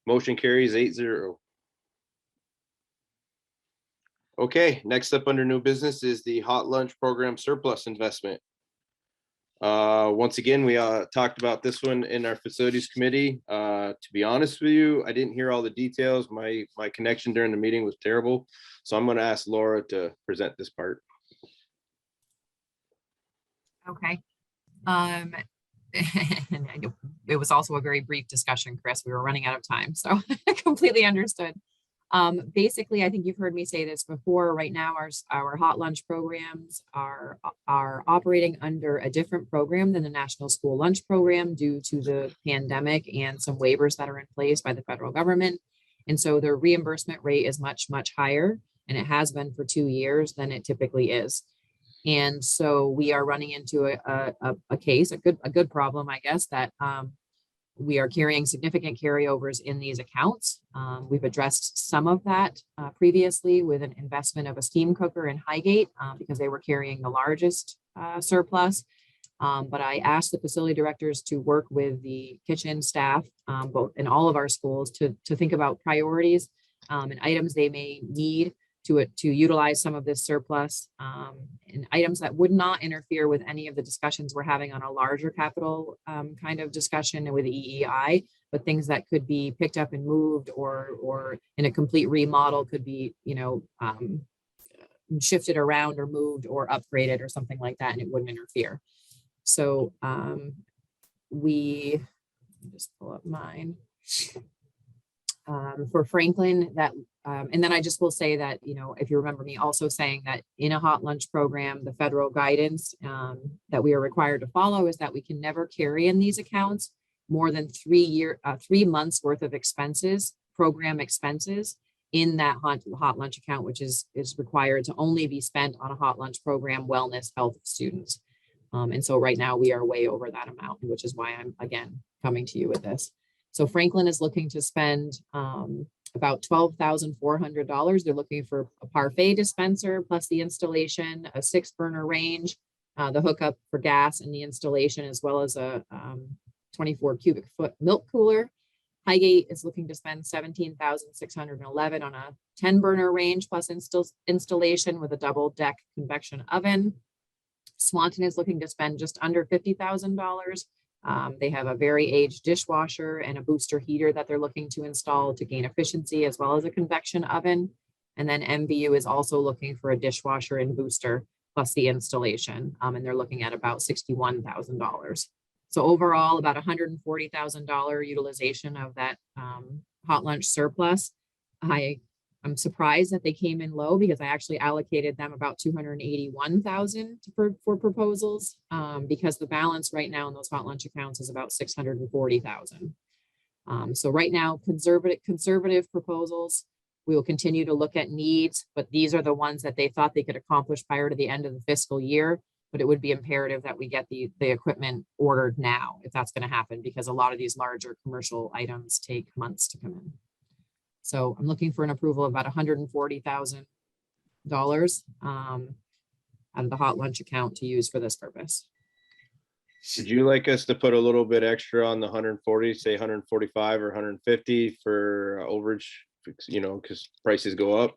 Motion carries 8-0. Okay, next up under new business is the hot lunch program surplus investment. Once again, we talked about this one in our facilities committee. To be honest with you, I didn't hear all the details. My connection during the meeting was terrible. So I'm going to ask Laura to present this part. Okay. And I know it was also a very brief discussion, Chris. We were running out of time, so I completely understood. Basically, I think you've heard me say this before. Right now, our hot lunch programs are operating under a different program than the National School Lunch Program due to the pandemic and some waivers that are in place by the federal government. And so their reimbursement rate is much, much higher, and it has been for 2 years than it typically is. And so we are running into a case, a good problem, I guess, that we are carrying significant carryovers in these accounts. We've addressed some of that previously with an investment of a steam cooker in Highgate because they were carrying the largest surplus. But I asked the facility directors to work with the kitchen staff, both in all of our schools, to think about priorities and items they may need to utilize some of this surplus, and items that would not interfere with any of the discussions we're having on a larger capital kind of discussion with the EEI, but things that could be picked up and moved, or in a complete remodel could be, shifted around or moved or upgraded or something like that, and it wouldn't interfere. So we just pull up mine. For Franklin, that and then I just will say that, if you remember me also saying that in a hot lunch program, the federal guidance that we are required to follow is that we can never carry in these accounts more than 3 months worth of expenses, program expenses, in that hot lunch account, which is required to only be spent on a hot lunch program, wellness, health of students. And so right now we are way over that amount, which is why I'm again coming to you with this. So Franklin is looking to spend about $12,400. They're looking for a parfait dispenser plus the installation, a 6-burner range, the hookup for gas and the installation, as well as a 24 cubic foot milk cooler. Highgate is looking to spend $17,611 on a 10-burner range plus installation with a double deck convection oven. Swanton is looking to spend just under $50,000. They have a very aged dishwasher and a booster heater that they're looking to install to gain efficiency, as well as a convection oven. And then MVU is also looking for a dishwasher and booster plus the installation. And they're looking at about $61,000. So overall, about $140,000 utilization of that hot lunch surplus. I'm surprised that they came in low because I actually allocated them about $281,000 for proposals because the balance right now in those hot lunch accounts is about $640,000. So right now, conservative proposals. We will continue to look at needs, but these are the ones that they thought they could accomplish prior to the end of the fiscal year. But it would be imperative that we get the equipment ordered now if that's going to happen, because a lot of these larger commercial items take months to come in. So I'm looking for an approval of about $140,000 out of the hot lunch account to use for this purpose. Would you like us to put a little bit extra on the 140, say 145 or 150 for overage, because prices go up?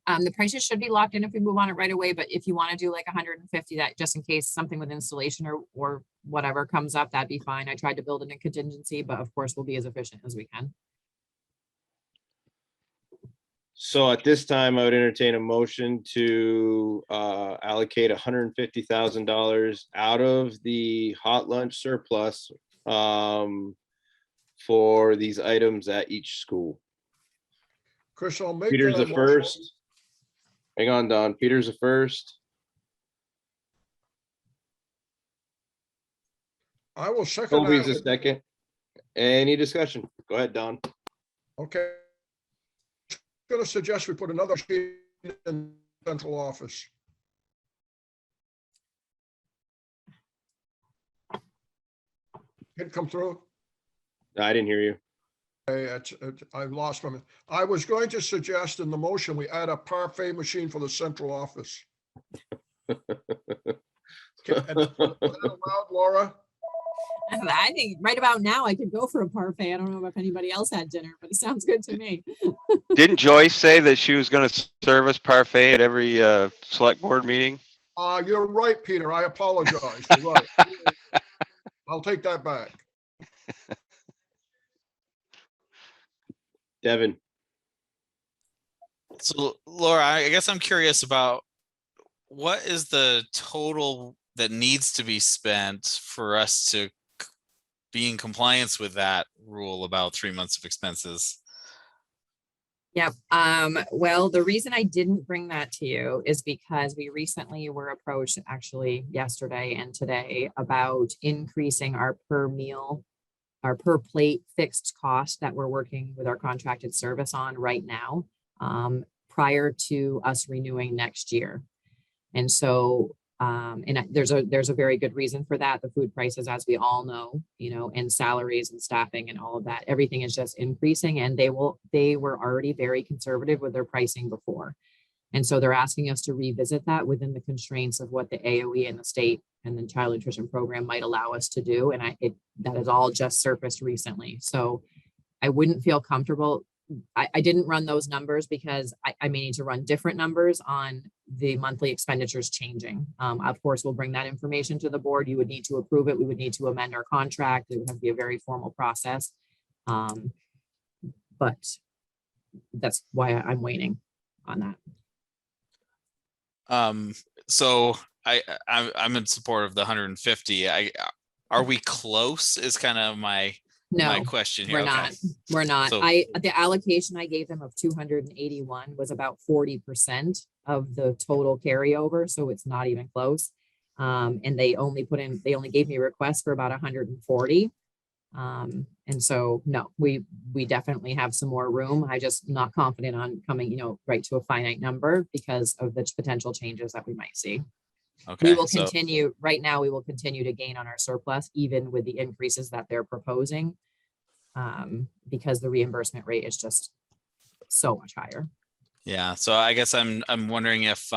The prices should be locked in if we move on it right away, but if you want to do like 150, that just in case something with installation or whatever comes up, that'd be fine. I tried to build in a contingency, but of course we'll be as efficient as we can. So at this time, I would entertain a motion to allocate $150,000 out of the hot lunch surplus for these items at each school. Chris, I'll make Peter's that the motion. first. Hang on, Don. Peter's the first. I will second Colby's the that. second. Any discussion? Go ahead, Don. Okay. Going to suggest we put another sheet in central office. Did it come through? I didn't hear you. I've lost my. I was going to suggest in the motion we add a parfait machine for the central office. Is that allowed, Laura? I think right about now I could go for a parfait. I don't know if anybody else had dinner, but it sounds good to me. Didn't Joyce say that she was going to serve us parfait at every select board meeting? You're right, Peter. I apologize. You're right. I'll take that back. Devin. So Laura, I guess I'm curious about what is the total that needs to be spent for us to be in compliance with that rule about 3 months of expenses? Yep. Well, the reason I didn't bring that to you is because we recently were approached, actually yesterday and today, about increasing our per meal, our per plate fixed cost that we're working with our contracted service on right now, prior to us renewing next year. And so, there's a very good reason for that. The food prices, as we all know, and salaries and staffing and all of that, everything is just increasing, and they were already very conservative with their pricing before. And so they're asking us to revisit that within the constraints of what the AOE and the state and the child nutrition program might allow us to do. And that has all just surfaced recently. So I wouldn't feel comfortable. I didn't run those numbers because I may need to run different numbers on the monthly expenditures changing. Of course, we'll bring that information to the board. You would need to approve it. We would need to amend our contract. It would have to be a very formal process. But that's why I'm waiting on that. So I'm in support of the 150. Are we close is kind of my question here. We're not. So- The allocation I gave them of 281 was about 40% of the total carryover. So it's not even close. And they only gave me a request for about 140. And so, no, we definitely have some more room. I just not confident on coming, right to a finite number because of the potential changes that we might see. Okay. We will continue, right now, we will continue to gain on our surplus, even with the increases that they're proposing, because the reimbursement rate is just so much higher. Yeah. So I guess I'm wondering if,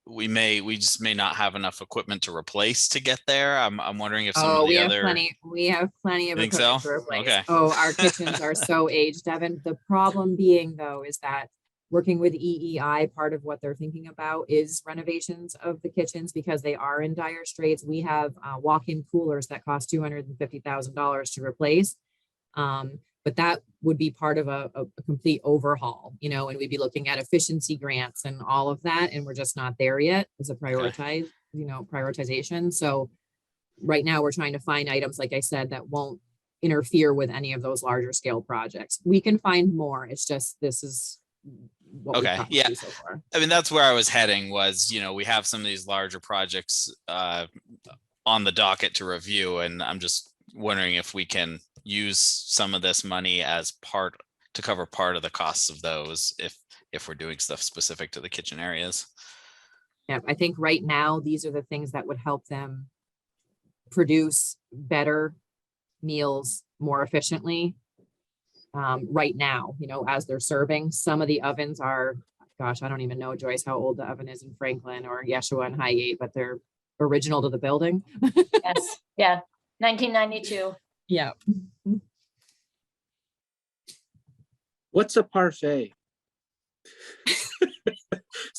we just may not have enough equipment to replace to get there. I'm wondering if some of the other. We have plenty of Think equipment so? to replace. Okay. Oh, our kitchens are so aged, Devin. The problem being, though, is that working with EEI, part of what they're thinking about is renovations of the kitchens because they are in dire straits. We have walk-in coolers that cost $250,000 to replace. But that would be part of a complete overhaul, and we'd be looking at efficiency grants and all of that. And we're just not there yet as a prioritization. So right now we're trying to find items, like I said, that won't interfere with any of those larger scale projects. We can find more. It's just, this is what we've Okay. gotten Yeah. to so far. I mean, that's where I was heading was, we have some of these larger projects on the docket to review. And I'm just wondering if we can use some of this money as part to cover part of the costs of those if we're doing stuff specific to the kitchen areas. Yeah, I think right now, these are the things that would help them produce better meals more efficiently. Right now, as they're serving. Some of the ovens are, gosh, I don't even know, Joyce, how old the oven is in Franklin or Yeshua and Highgate, but they're original to the building. Yes, yeah, 1992. Yeah. What's a parfait?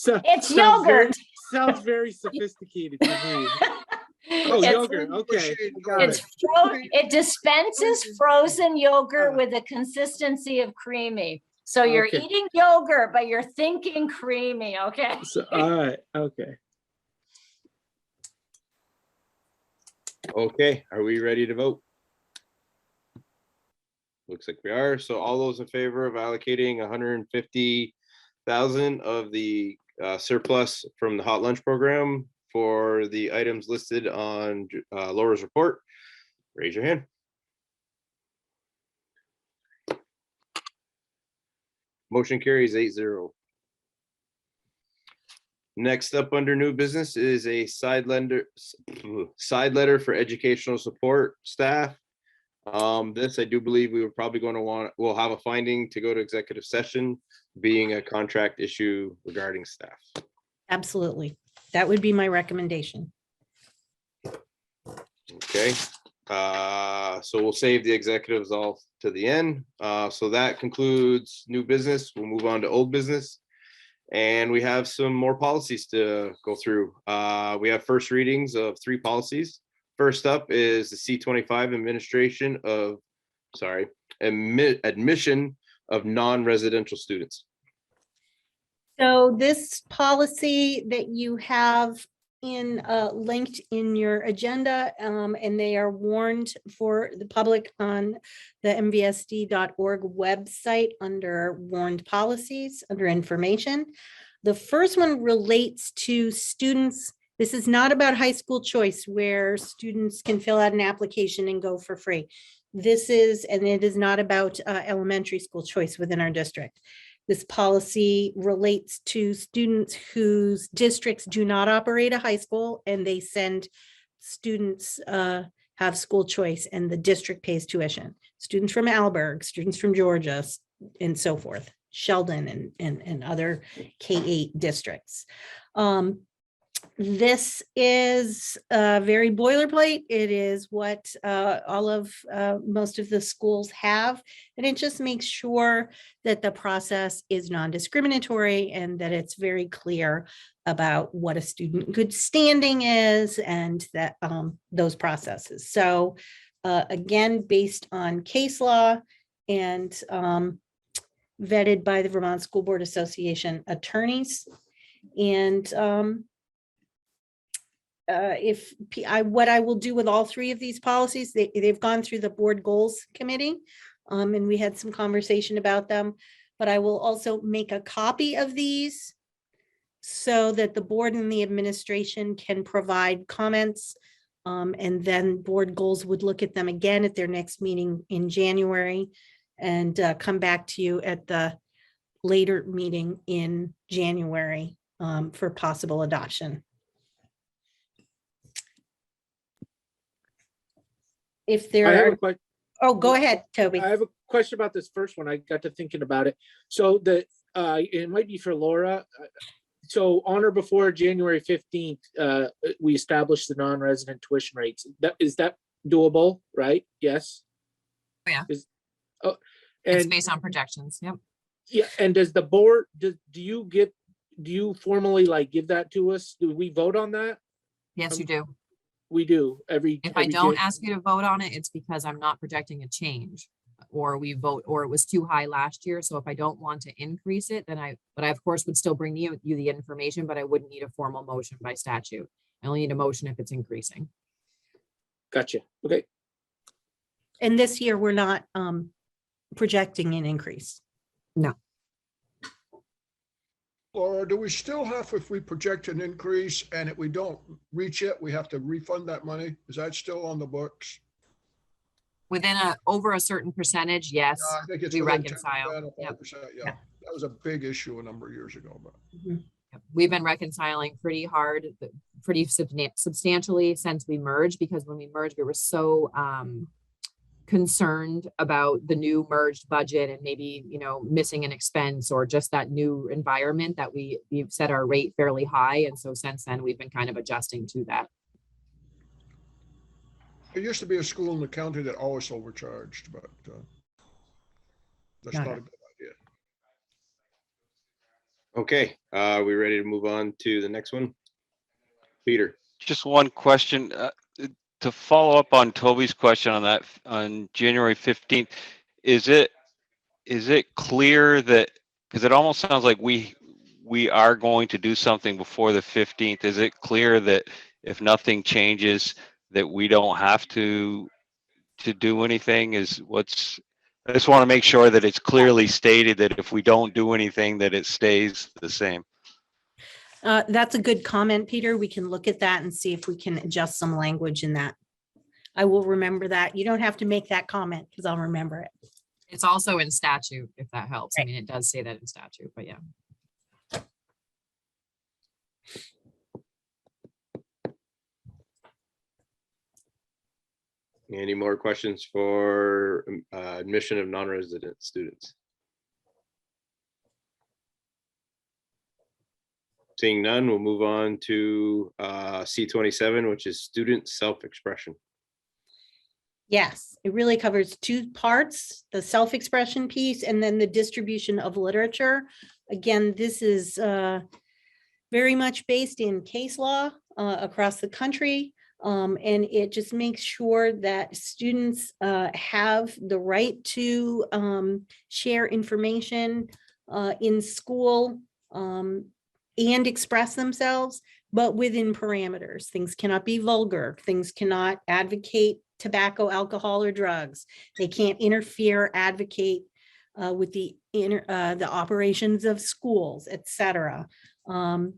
It's yogurt. Sounds very sophisticated to me. Oh, It's- yogurt. Okay. Got It's it. it dispenses frozen yogurt with a consistency of creamy. So you're Okay. eating yogurt, but you're thinking creamy, okay? So, all right. Okay. Okay, are we ready to vote? Looks like we are. So all those in favor of allocating 150,000 of the surplus from the hot lunch program for the items listed on Laura's report, raise your hand. Motion carries 8-0. Next up under new business is a side letter for educational support staff. This, I do believe we were probably going to we'll have a finding to go to executive session, being a contract issue regarding staff. Absolutely. That would be my recommendation. Okay, so we'll save the executives all to the end. So that concludes new business. We'll move on to old business. And we have some more policies to go through. We have first readings of 3 policies. First up is the C-25 admission of non-residential students. So this policy that you have linked in your agenda, and they are warned for the public on the mvsd.org website under warned policies, under information. The first one relates to students. This is not about high school choice where students can fill out an application and go for free. This is, and it is not about elementary school choice within our district. This policy relates to students whose districts do not operate a high school and they send students have school choice and the district pays tuition. Students from Alberg, students from Georgia, and so forth, Sheldon and other K-8 districts. This is very boilerplate. It is what most of the schools have, and it just makes sure that the process is non-discriminatory and that it's very clear about what a student good standing is and that those processes. So again, based on case law and vetted by the Vermont School Board Association attorneys. And what I will do with all three of these policies, they've gone through the board goals committee, and we had some conversation about them, but I will also make a copy of these so that the board and the administration can provide comments, and then board goals would look at them again at their next meeting in January and come back to you at the later meeting in January for possible adoption. If there are, oh, go ahead, Toby. I have a question about this first one. I got to thinking about it. So it might be for Laura. So on or before January 15th, we established the non-resident tuition rates. Is that doable, right? Yes. Yeah. And it's based on projections. Yep. Yeah. And does the board, do you formally give that to us? Do we vote on that? Yes, you do. We do If I don't ask you to vote on it, it's because I'm not projecting a change, or we vote, or it was too high last year. So if I don't want to increase it, then I of course would still bring you the information, but I wouldn't need a formal motion by statute. I only need a motion if it's increasing. Gotcha. Okay. And this year we're not projecting an increase. No. Or do we still have, if we project an increase and if we don't reach it, we have to refund that money? Is that still on the books? Within over a certain percentage, yes, I think it's we within reconcile. 10% or Yep. 5%, yeah. That was a big issue a number of years ago, but. Yep. We've been reconciling pretty hard, pretty substantially since we merged, because when we merged, we were so concerned about the new merged budget and maybe, missing an expense or just that new environment that we've set our rate fairly high. And so since then, we've been kind of adjusting to that. There used to be a school in the county that always overcharged, but that's not a good idea. Okay, we ready to move on to the next one? Peter. Just one question. To follow up on Toby's question on that, on January 15th, is it clear that, because it almost sounds like we are going to do something before the 15th. Is it clear that if nothing changes, that we don't have to do anything? I just want to make sure that it's clearly stated that if we don't do anything, that it stays the same. That's a good comment, Peter. We can look at that and see if we can adjust some language in that. I will remember that. You don't have to make that comment because I'll remember it. It's also in statute, if that helps. Right. I mean, it does say that in statute, but yeah. Any more questions for admission of non-resident students? Seeing none, we'll move on to C27, which is student self-expression. Yes, it really covers two parts, the self-expression piece and then the distribution of literature. Again, this is very much based in case law across the country. And it just makes sure that students have the right to share information in school and express themselves, but within parameters. Things cannot be vulgar. Things cannot advocate tobacco, alcohol, or drugs. They can't interfere, advocate with the operations of schools, etc. You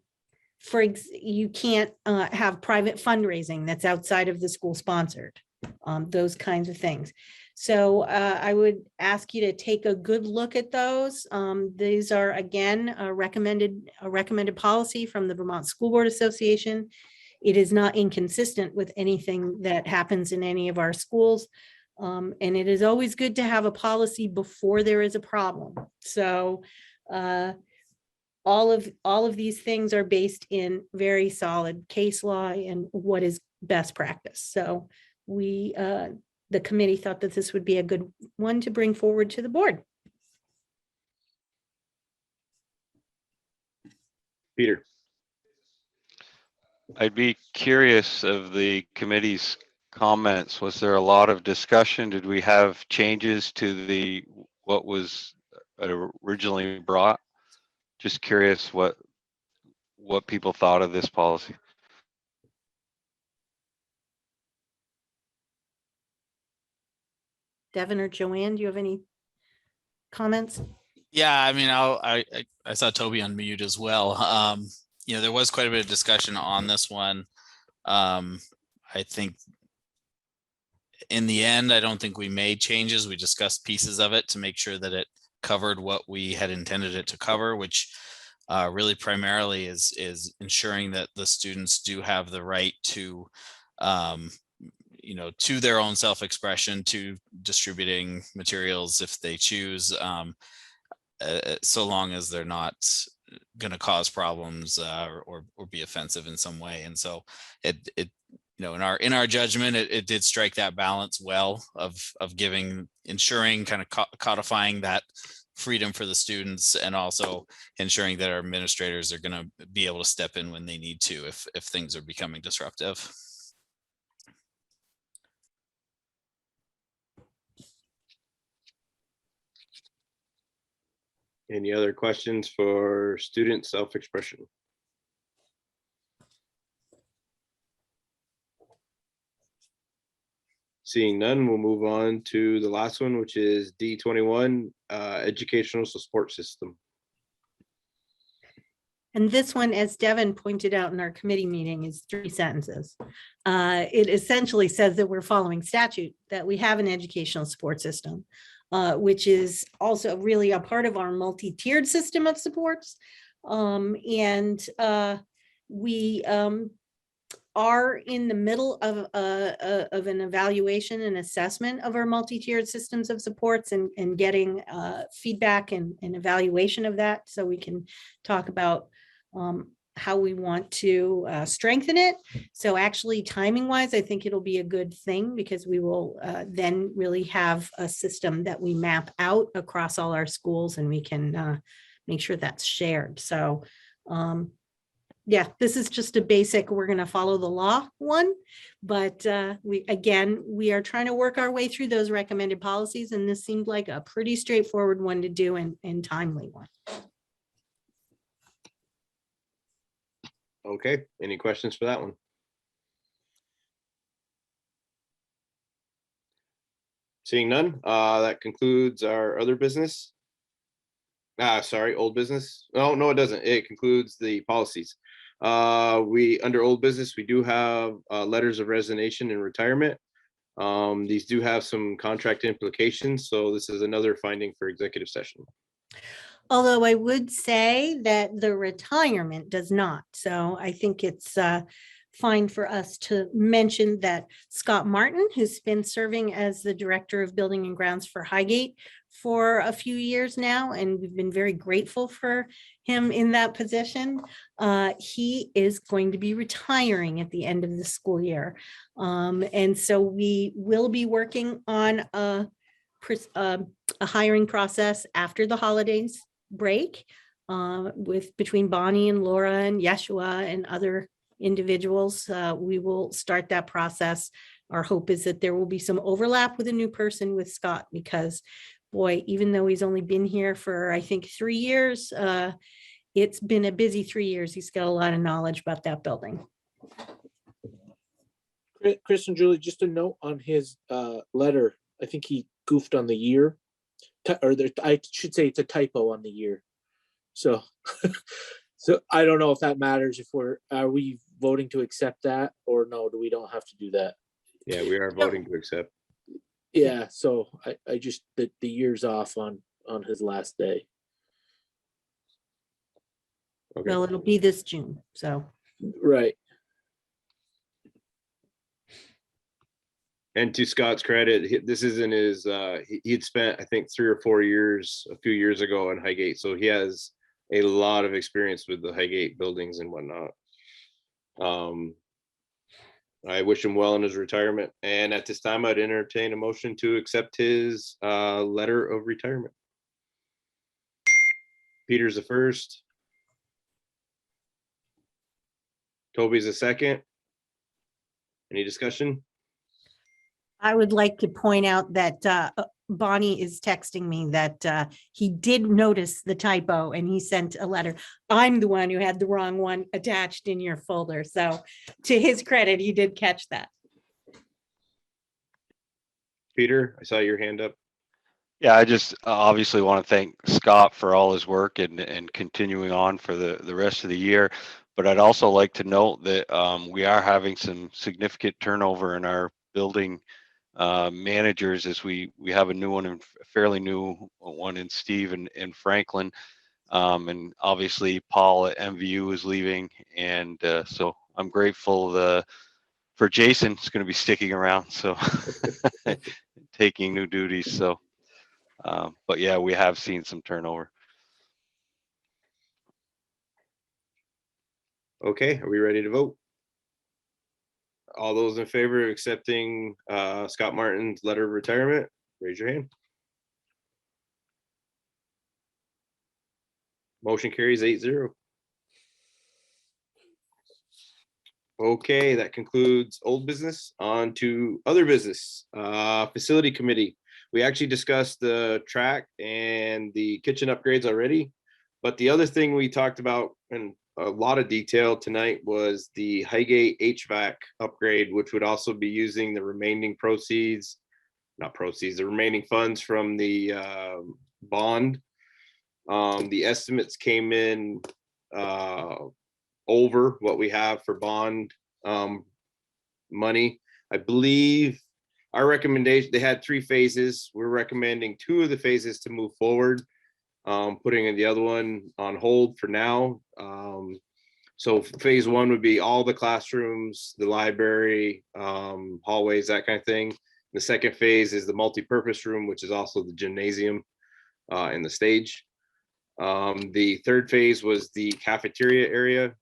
can't have private fundraising that's outside of the school sponsored, those kinds of things. So I would ask you to take a good look at those. These are, again, a recommended policy from the Vermont School Board Association. It is not inconsistent with anything that happens in any of our schools. And it is always good to have a policy before there is a problem. So all of these things are based in very solid case law and what is best practice. So the committee thought that this would be a good one to bring forward to the board. Peter. I'd be curious of the committee's comments. Was there a lot of discussion? Did we have changes to what was originally brought? Just curious what people thought of this policy. Devin or Joanne, do you have any comments? Yeah, I mean, I saw Toby unmute as well. You know, there was quite a bit of discussion on this one. I think in the end, I don't think we made changes. We discussed pieces of it to make sure that it covered what we had intended it to cover, which really primarily is ensuring that the students do have the right to, you know, to their own self-expression, to distributing materials if they choose, so long as they're not going to cause problems or be offensive in some way. And so it you know, in our judgment, it did strike that balance well of ensuring, kind of codifying that freedom for the students, and also ensuring that our administrators are going to be able to step in when they need to if things are becoming disruptive. Any other questions for student self-expression? Seeing none, we'll move on to the last one, which is D21, educational support system. And this one, as Devin pointed out in our committee meeting, is 3 sentences. It essentially says that we're following statute, that we have an educational support system, which is also really a part of our multi-tiered system of supports. We are in the middle of an evaluation and assessment of our multi-tiered systems of supports, and getting feedback and evaluation of that, so we can talk about how we want to strengthen it. So actually, timing wise, I think it'll be a good thing, because we will then really have a system that we map out across all our schools, and we can make sure that's shared. So yeah, this is just a basic, we're going to follow the law one, but we are trying to work our way through those recommended policies, and this seemed like a pretty straightforward one to do, and timely one. Okay, any questions for that one? Seeing none, that concludes our other business. Sorry, old business. No, it doesn't. It concludes the policies. Under old business, we do have letters of resignation and retirement. These do have some contract implications, so this is another finding for executive session. Although I would say that the retirement does not. So I think it's fine for us to mention that Scott Martin, who's been serving as the Director of Building and Grounds for Highgate for a few years now, and we've been very grateful for him in that position. He is going to be retiring at the end of the school year. And so we will be working on a hiring process after the holidays break, between Bonnie and Laura and Yeshua and other individuals. We will start that process. Our hope is that there will be some overlap with a new person with Scott, because boy, even though he's only been here for, I think, 3 years, it's been a busy 3 years. He's got a lot of knowledge about that building. Chris and Julie, just a note on his letter. I think he goofed on the year, I should say it's a typo on the year. So, so I don't know if that matters. If are we voting to accept that or no? We don't have to do that. Yeah, we are voting to accept. Yeah. So I just the year's off on his last day. Okay. Well, it'll be this June, so. Right. And to Scott's credit, this isn't his, he'd spent, I think, 3 or 4 years, a few years ago in Highgate. So he has a lot of experience with the Highgate buildings and whatnot. I wish him well in his retirement. And at this time, I'd entertain a motion to accept his letter of retirement. Peter's the first. Toby's the second. Any discussion? I would like to point out that Bonnie is texting me that he did notice the typo and he sent a letter. I'm the one who had the wrong one attached in your folder. So to his credit, he did catch that. Peter, I saw your hand up. Yeah, I just obviously want to thank Scott for all his work and continuing on for the rest of the year. But I'd also like to note that we are having some significant turnover in our building managers as we have a new one, and fairly new one in Steve and Franklin. And obviously Paul at MVU is leaving. And so I'm grateful for Jason is going to be sticking around. So taking new duties. So, but yeah, we have seen some turnover. Okay, are we ready to vote? All those in favor of accepting Scott Martin's letter of retirement, raise your hand. Motion carries 8-0. Okay, that concludes old business. On to other business. Facility committee. We actually discussed the track and the kitchen upgrades already, but the other thing we talked about in a lot of detail tonight was the Highgate Hvac upgrade, which would also be using the remaining proceeds, the remaining funds from the bond. The estimates came in over what we have for bond money. I believe our recommendation, they had 3 phases. We're recommending 2 of the phases to move forward, putting in the other one on hold for now. So phase 1 would be all the classrooms, the library, hallways, that kind of thing. The second phase is the multi-purpose room, which is also the gymnasium and the stage. The third phase was the cafeteria area.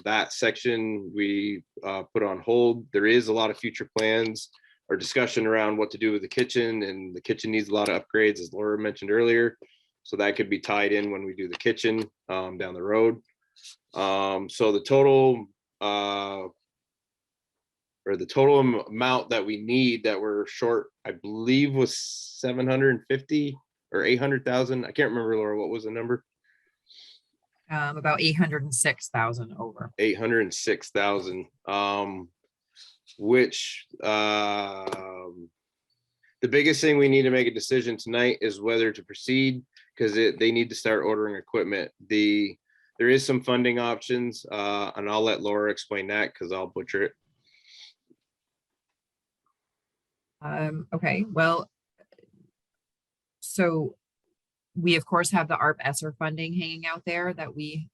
That section we put on hold. There is a lot of future plans or discussion around what to do with the kitchen, and the kitchen needs a lot of upgrades, as Laura mentioned earlier. So that could be tied in when we do the kitchen down the road. So the total amount that we need that we're short, I believe, was 750 or 800,000. I can't remember, Laura, what was the number? About 806,000 over. 806,000. Which the biggest thing we need to make a decision tonight is whether to proceed, because they need to start ordering equipment. There is some funding options, and I'll let Laura explain that because I'll butcher it. Okay, well, so we of course have the ARP ESSER funding hanging out there that we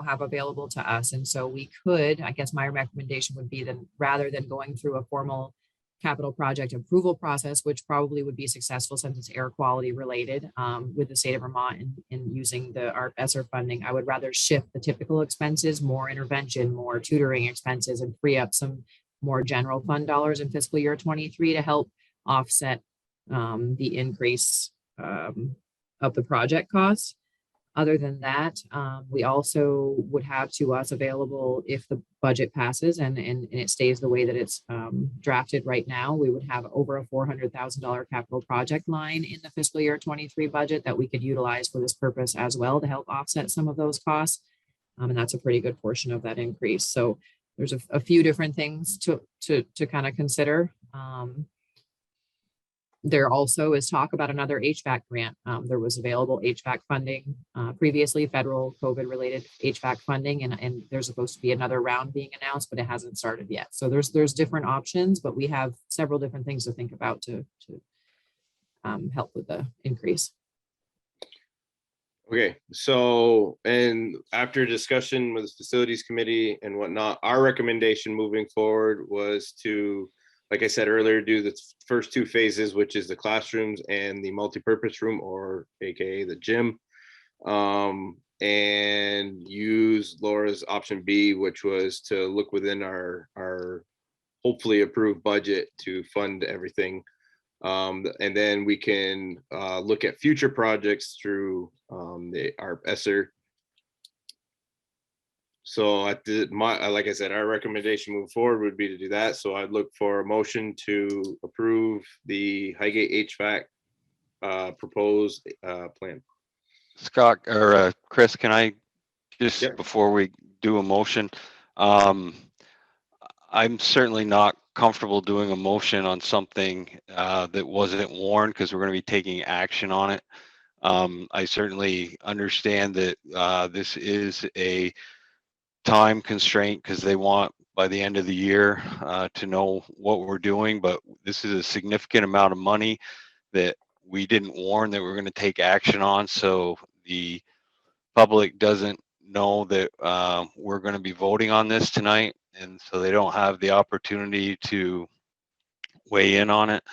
have available to us. And so we could, I guess my recommendation would be that rather than going through a formal capital project approval process, which probably would be successful since it's air quality related with the state of Vermont and using the ARP ESSER funding, I would rather shift the typical expenses, more intervention, more tutoring expenses, and free up some more general fund dollars in fiscal year 23 to help offset the increase of the project costs. Other than that, we also would have to us available if the budget passes and it stays the way that it's drafted right now. We would have over a $400,000 capital project line in the fiscal year 23 budget that we could utilize for this purpose as well to help offset some of those costs. And that's a pretty good portion of that increase. So there's a few different things to kind of consider. There also is talk about another HVAC grant. There was available HVAC funding previously, federal COVID-related HVAC funding, and there's supposed to be another round being announced, but it hasn't started yet. So there's different options, but we have several different things to think about to help with the increase. Okay, so, and after discussion with the facilities committee and whatnot, our recommendation moving forward was to, like I said earlier, do the first two phases, which is the classrooms and the multipurpose room, or AKA the gym. And use Laura's option B, which was to look within our hopefully approved budget to fund everything. And then we can look at future projects through our ESSER. So like I said, our recommendation moving forward would be to do that. So I'd look for a motion to approve the Highgate HVAC proposed plan. Scott or Chris, can I just, Yep. before we do a motion, I'm certainly not comfortable doing a motion on something that wasn't warned, because we're going to be taking action on it. I certainly understand that this is a time constraint because they want by the end of the year to know what we're doing, but this is a significant amount of money that we didn't warn that we're going to take action on, so the public doesn't know that we're going to be voting on this tonight, and so they don't have the opportunity to weigh in on it.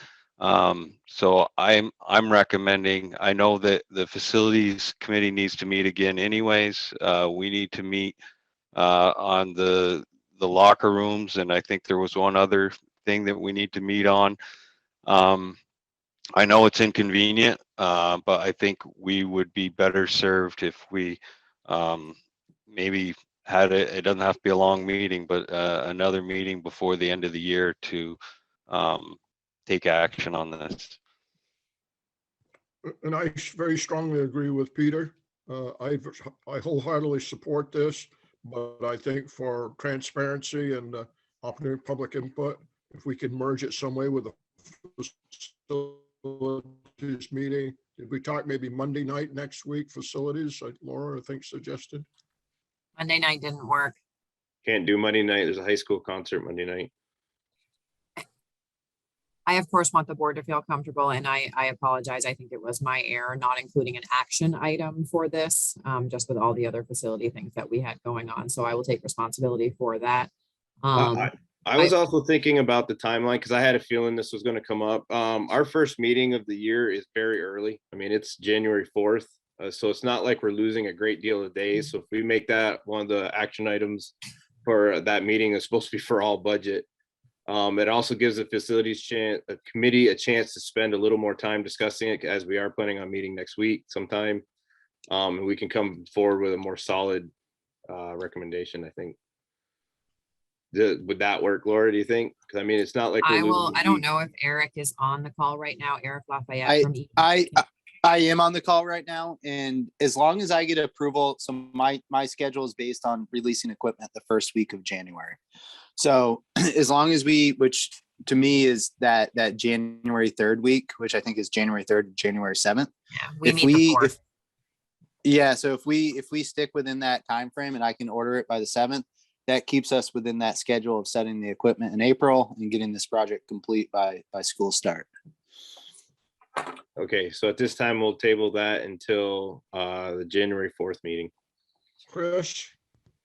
So I'm recommending, I know that the facilities committee needs to meet again anyways. We need to meet on the locker rooms, and I think there was one other thing that we need to meet on. I know it's inconvenient, but I think we would be better served if we maybe had it doesn't have to be a long meeting, but another meeting before the end of the year to take action on this. And I very strongly agree with Peter. I wholeheartedly support this, but I think for transparency and opportunity public input, if we could merge it some way with the facilities meeting. Did we talk maybe Monday night next week, facilities, like Laura, I think suggested? Monday night didn't work. Can't do Monday night. There's a high school concert Monday night. I, of course, want the board to feel comfortable, and I apologize. I think it was my error not including an action item for this, just with all the other facility things that we had going on. So I will take responsibility for that. I was also thinking about the timeline because I had a feeling this was going to come up. Our first meeting of the year is very early. I mean, it's January 4th. So it's not like we're losing a great deal of days. So if we make that one of the action items for that meeting, is supposed to be for all budget. It also gives the facilities committee a chance to spend a little more time discussing it, as we are planning on meeting next week sometime. And we can come forward with a more solid recommendation, I think. Would that work, Laura, do you think? Because I mean, it's not like I don't know if Eric is on the call right now. Eric Lafayette from I am on the call right now, and as long as I get approval, so my schedule is based on releasing equipment the first week of January. So as long as which to me is that January 3rd week, which I think is January 3rd, January 7th. Yeah, so if we stick within that time frame and I can order it by the 7th, that keeps us within that schedule of setting the equipment in April and getting this project complete by school start. Okay, so at this time, we'll table that until the January 4th meeting. Chris?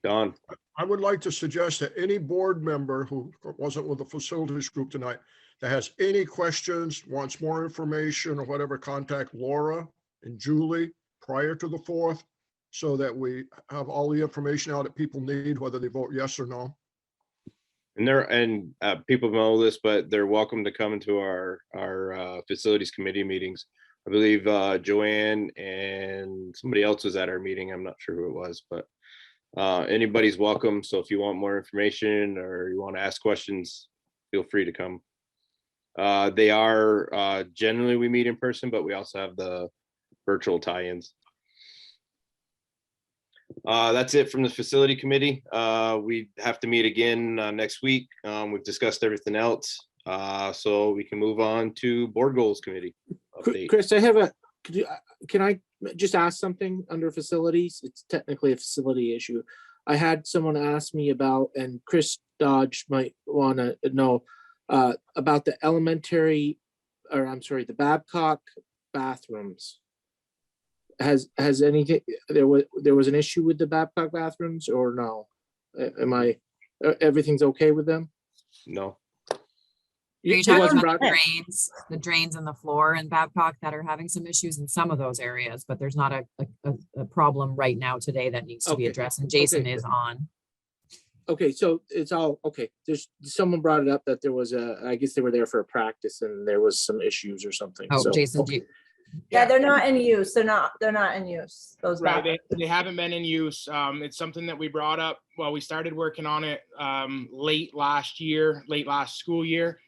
Don? I would like to suggest that any board member who wasn't with the facilities group tonight that has any questions, wants more information or whatever, contact Laura and Julie prior to the 4th, so that we have all the information out that people need, whether they vote yes or no. And people know this, but they're welcome to come into our facilities committee meetings. I believe Joanne and somebody else was at our meeting. I'm not sure who it was, but anybody's welcome. So if you want more information or you want to ask questions, feel free to come. They are generally we meet in person, but we also have the virtual tie-ins. That's it from the facility committee. We have to meet again next week. We've discussed everything else. So we can move on to board goals committee update. Chris, can I just ask something under facilities? It's technically a facility issue. I had someone ask me about, and Chris Dodge might want to know about the the Babcock bathrooms. Has anything, there was an issue with the Babcock bathrooms or no? Everything's okay with them? No. Are you It talking wasn't about brought- the drains in the floor in Babcock that are having some issues in some of those areas, but there's not a problem right now today that needs to be Okay, addressed, and Jason okay. is on. Okay, so it's all, okay, there's, someone brought it up that there was I guess they were there for a practice and there was some issues or something. Oh, So, Jason, okay. Yeah, they're not in use. They're not in use. Those Right, bathrooms. they haven't been in use. It's something that we brought up, well, we started working on it late last school year.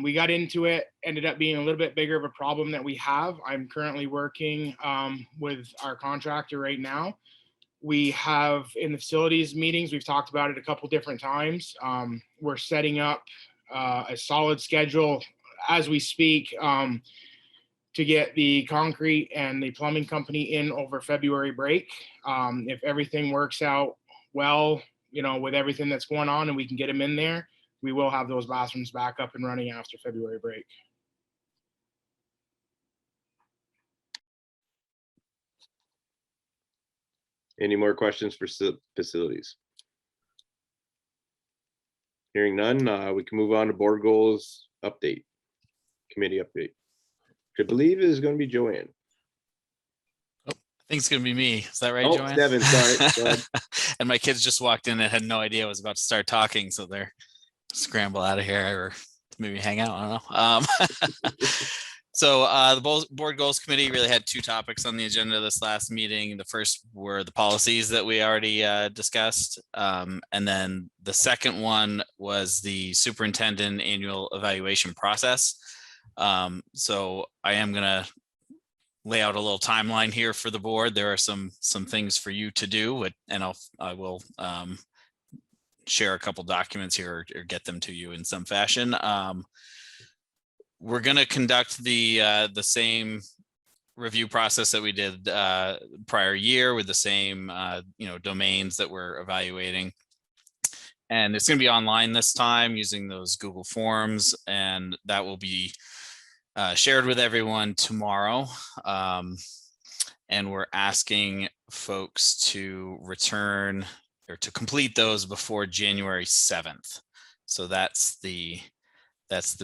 We got into it, ended up being a little bit bigger of a problem that we have. I'm currently working with our contractor right now. We have in the facilities meetings, we've talked about it a couple different times. We're setting up a solid schedule as we speak to get the concrete and the plumbing company in over February break. If everything works out well, with everything that's going on and we can get them in there, we will have those bathrooms back up and running after February break. Any more questions for facilities? Hearing none, we can move on to board goals update, committee update. I believe it is going to be Joanne. I think it's gonna be me. Is that right, Oh, Joanne? Devin, sorry. Go ahead. And my kids just walked in and had no idea I was about to start talking, so they're scramble out of here or maybe hang out. I don't know. So the board goals committee really had two topics on the agenda this last meeting. The first were the policies that we already discussed. And then the second one was the superintendent annual evaluation process. So I am gonna lay out a little timeline here for the board. There are some things for you to do, and I will share a couple documents here or get them to you in some fashion. We're going to conduct the same review process that we did prior year with the same domains that we're evaluating. And it's going to be online this time using those Google Forms, and that will be shared with everyone tomorrow. And we're asking folks to return or to complete those before January 7th. So that's the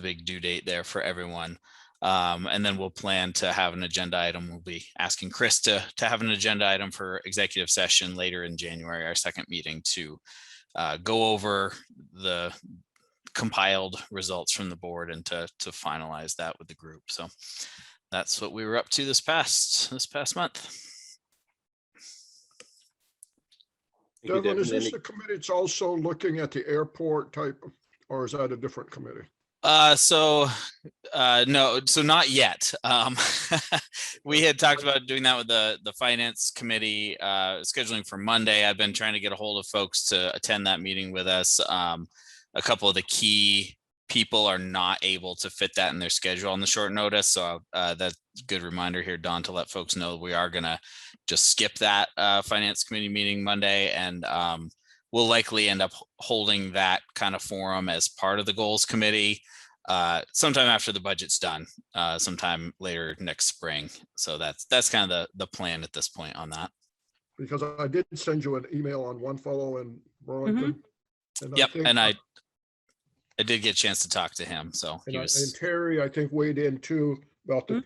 big due date there for everyone. And then we'll plan to have an agenda item. We'll be asking Chris to have an agenda item for executive session later in January, our second meeting, to go over the compiled results from the board and to finalize that with the group. So that's what we were up to this past month. Devin, is this the committee that's also looking at the airport type, or is that a different committee? No, so not yet. We had talked about doing that with the finance committee, scheduling for Monday. I've been trying to get a hold of folks to attend that meeting with us. A couple of the key people are not able to fit that in their schedule on the short notice. So that's a good reminder here, Don, to let folks know we are gonna just skip that finance committee meeting Monday, and we'll likely end up holding that kind of forum as part of the goals committee sometime after the budget's done, sometime later next spring. So that's kind of the plan at this point on that. Because I did send you an email on one fellow in Burlington. And Yep, think, and I did get a chance to talk to him, so he and was. Terry, I think, weighed in too about the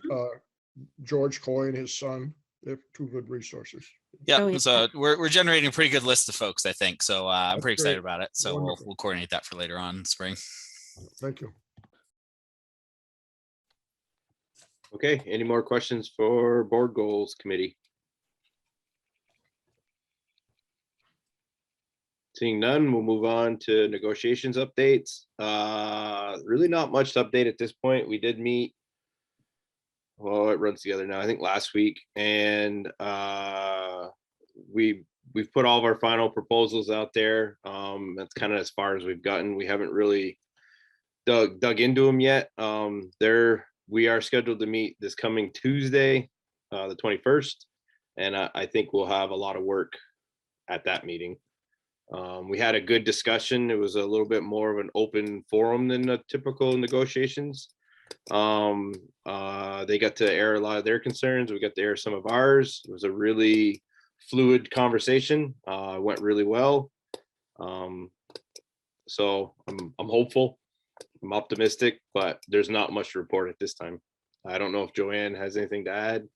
George Coyne, his son. They have two good resources. Yeah, Oh, yeah. so we're generating a pretty good list of folks, I think. So I'm That's pretty excited great. about it. So Wonderful. we'll coordinate that for later on in spring. Thank you. Okay, any more questions for board goals committee? Seeing none, we'll move on to negotiations updates. Really not much to update at this point. We did meet, well, it runs together now, I think last week, and we've put all of our final proposals out there. That's kind of as far as we've gotten. We haven't really dug into them yet. We are scheduled to meet this coming Tuesday, the 21st, and I think we'll have a lot of work at that meeting. We had a good discussion. It was a little bit more of an open forum than the typical negotiations. They got to air a lot of their concerns. We got to air some of ours. It was a really fluid conversation. It went really well. So I'm hopeful. I'm optimistic, but there's not much to report at this time. I don't know if Joanne has anything to add.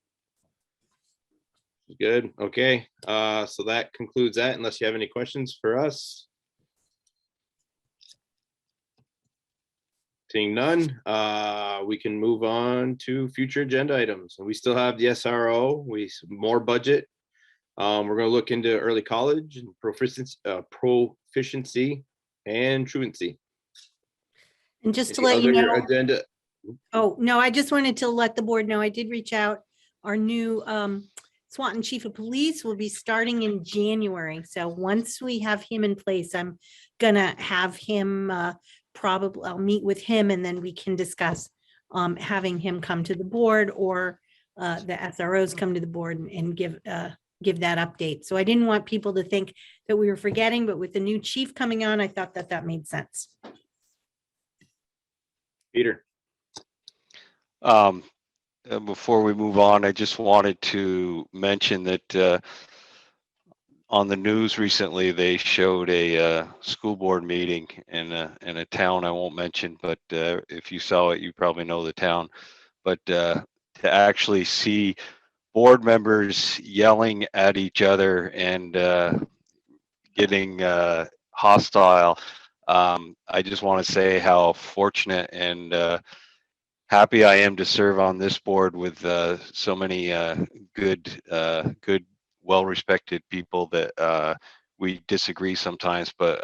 Good. Okay. So that concludes that, unless you have any questions for us. Seeing none, we can move on to future agenda items. And we still have the SRO, more budget. We're going to look into early college and proficiency and truancy. And just to Any let you other know, agenda. oh, no, I just wanted to let the board know, I did reach out. Our new Swanton Chief of Police will be starting in January. So once we have him in place, I'm gonna have him probably, I'll meet with him and then we can discuss having him come to the board or the SROs come to the board and give that update. So I didn't want people to think that we were forgetting, but with the new chief coming on, I thought that that made sense. Peter. Before we move on, I just wanted to mention that on the news recently, they showed a school board meeting in a town I won't mention, but if you saw it, you probably know the town. But to actually see board members yelling at each other and getting hostile, I just want to say how fortunate and happy I am to serve on this board with so many good, well-respected people that we disagree sometimes, but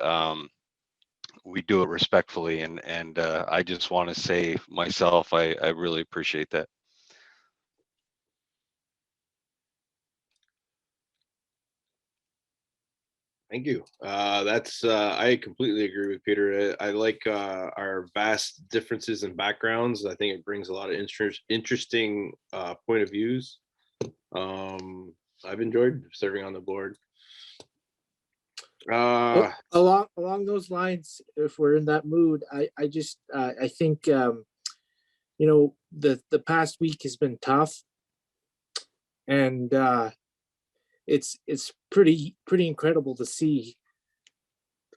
we do it respectfully. And I just want to say myself, I really appreciate that. Thank you. I completely agree with Peter. I like our vast differences in backgrounds. I think it brings a lot of interesting point of views. I've enjoyed serving on the board. Along those lines, if we're in that mood, I think the past week has been tough, and it's pretty incredible to see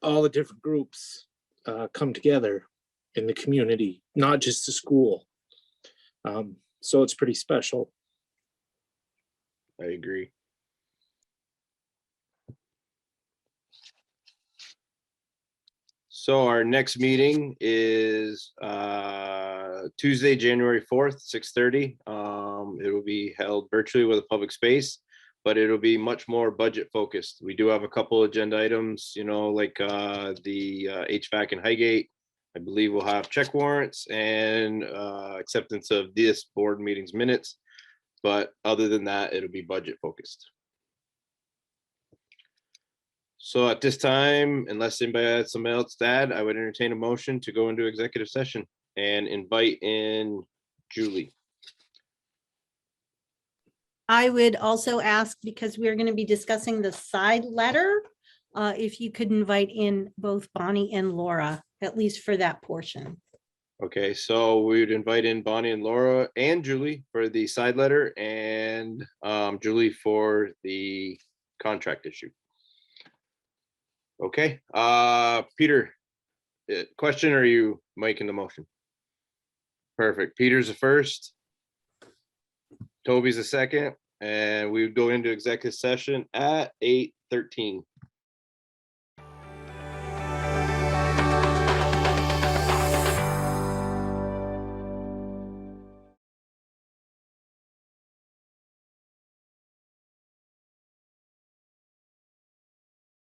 all the different groups come together in the community, not just the school. So it's pretty special. I agree. So our next meeting is Tuesday, January 4th, 6:30. It will be held virtually with a public space, but it'll be much more budget focused. We do have a couple agenda items, like the HVAC and Highgate. I believe we'll have check warrants and acceptance of this board meeting's minutes. But other than that, it'll be budget focused. So at this time, unless anybody has something else to add, I would entertain a motion to go into executive session and invite in Julie. I would also ask, because we're going to be discussing the side letter, if you could invite in both Bonnie and Laura, at least for that portion. Okay, so we would invite in Bonnie and Laura and Julie for the side letter and Julie for the contract issue. Okay, Peter, question, or are you making the motion? Perfect. Peter's the first. Toby's the second, and we would go into executive session at 8:13.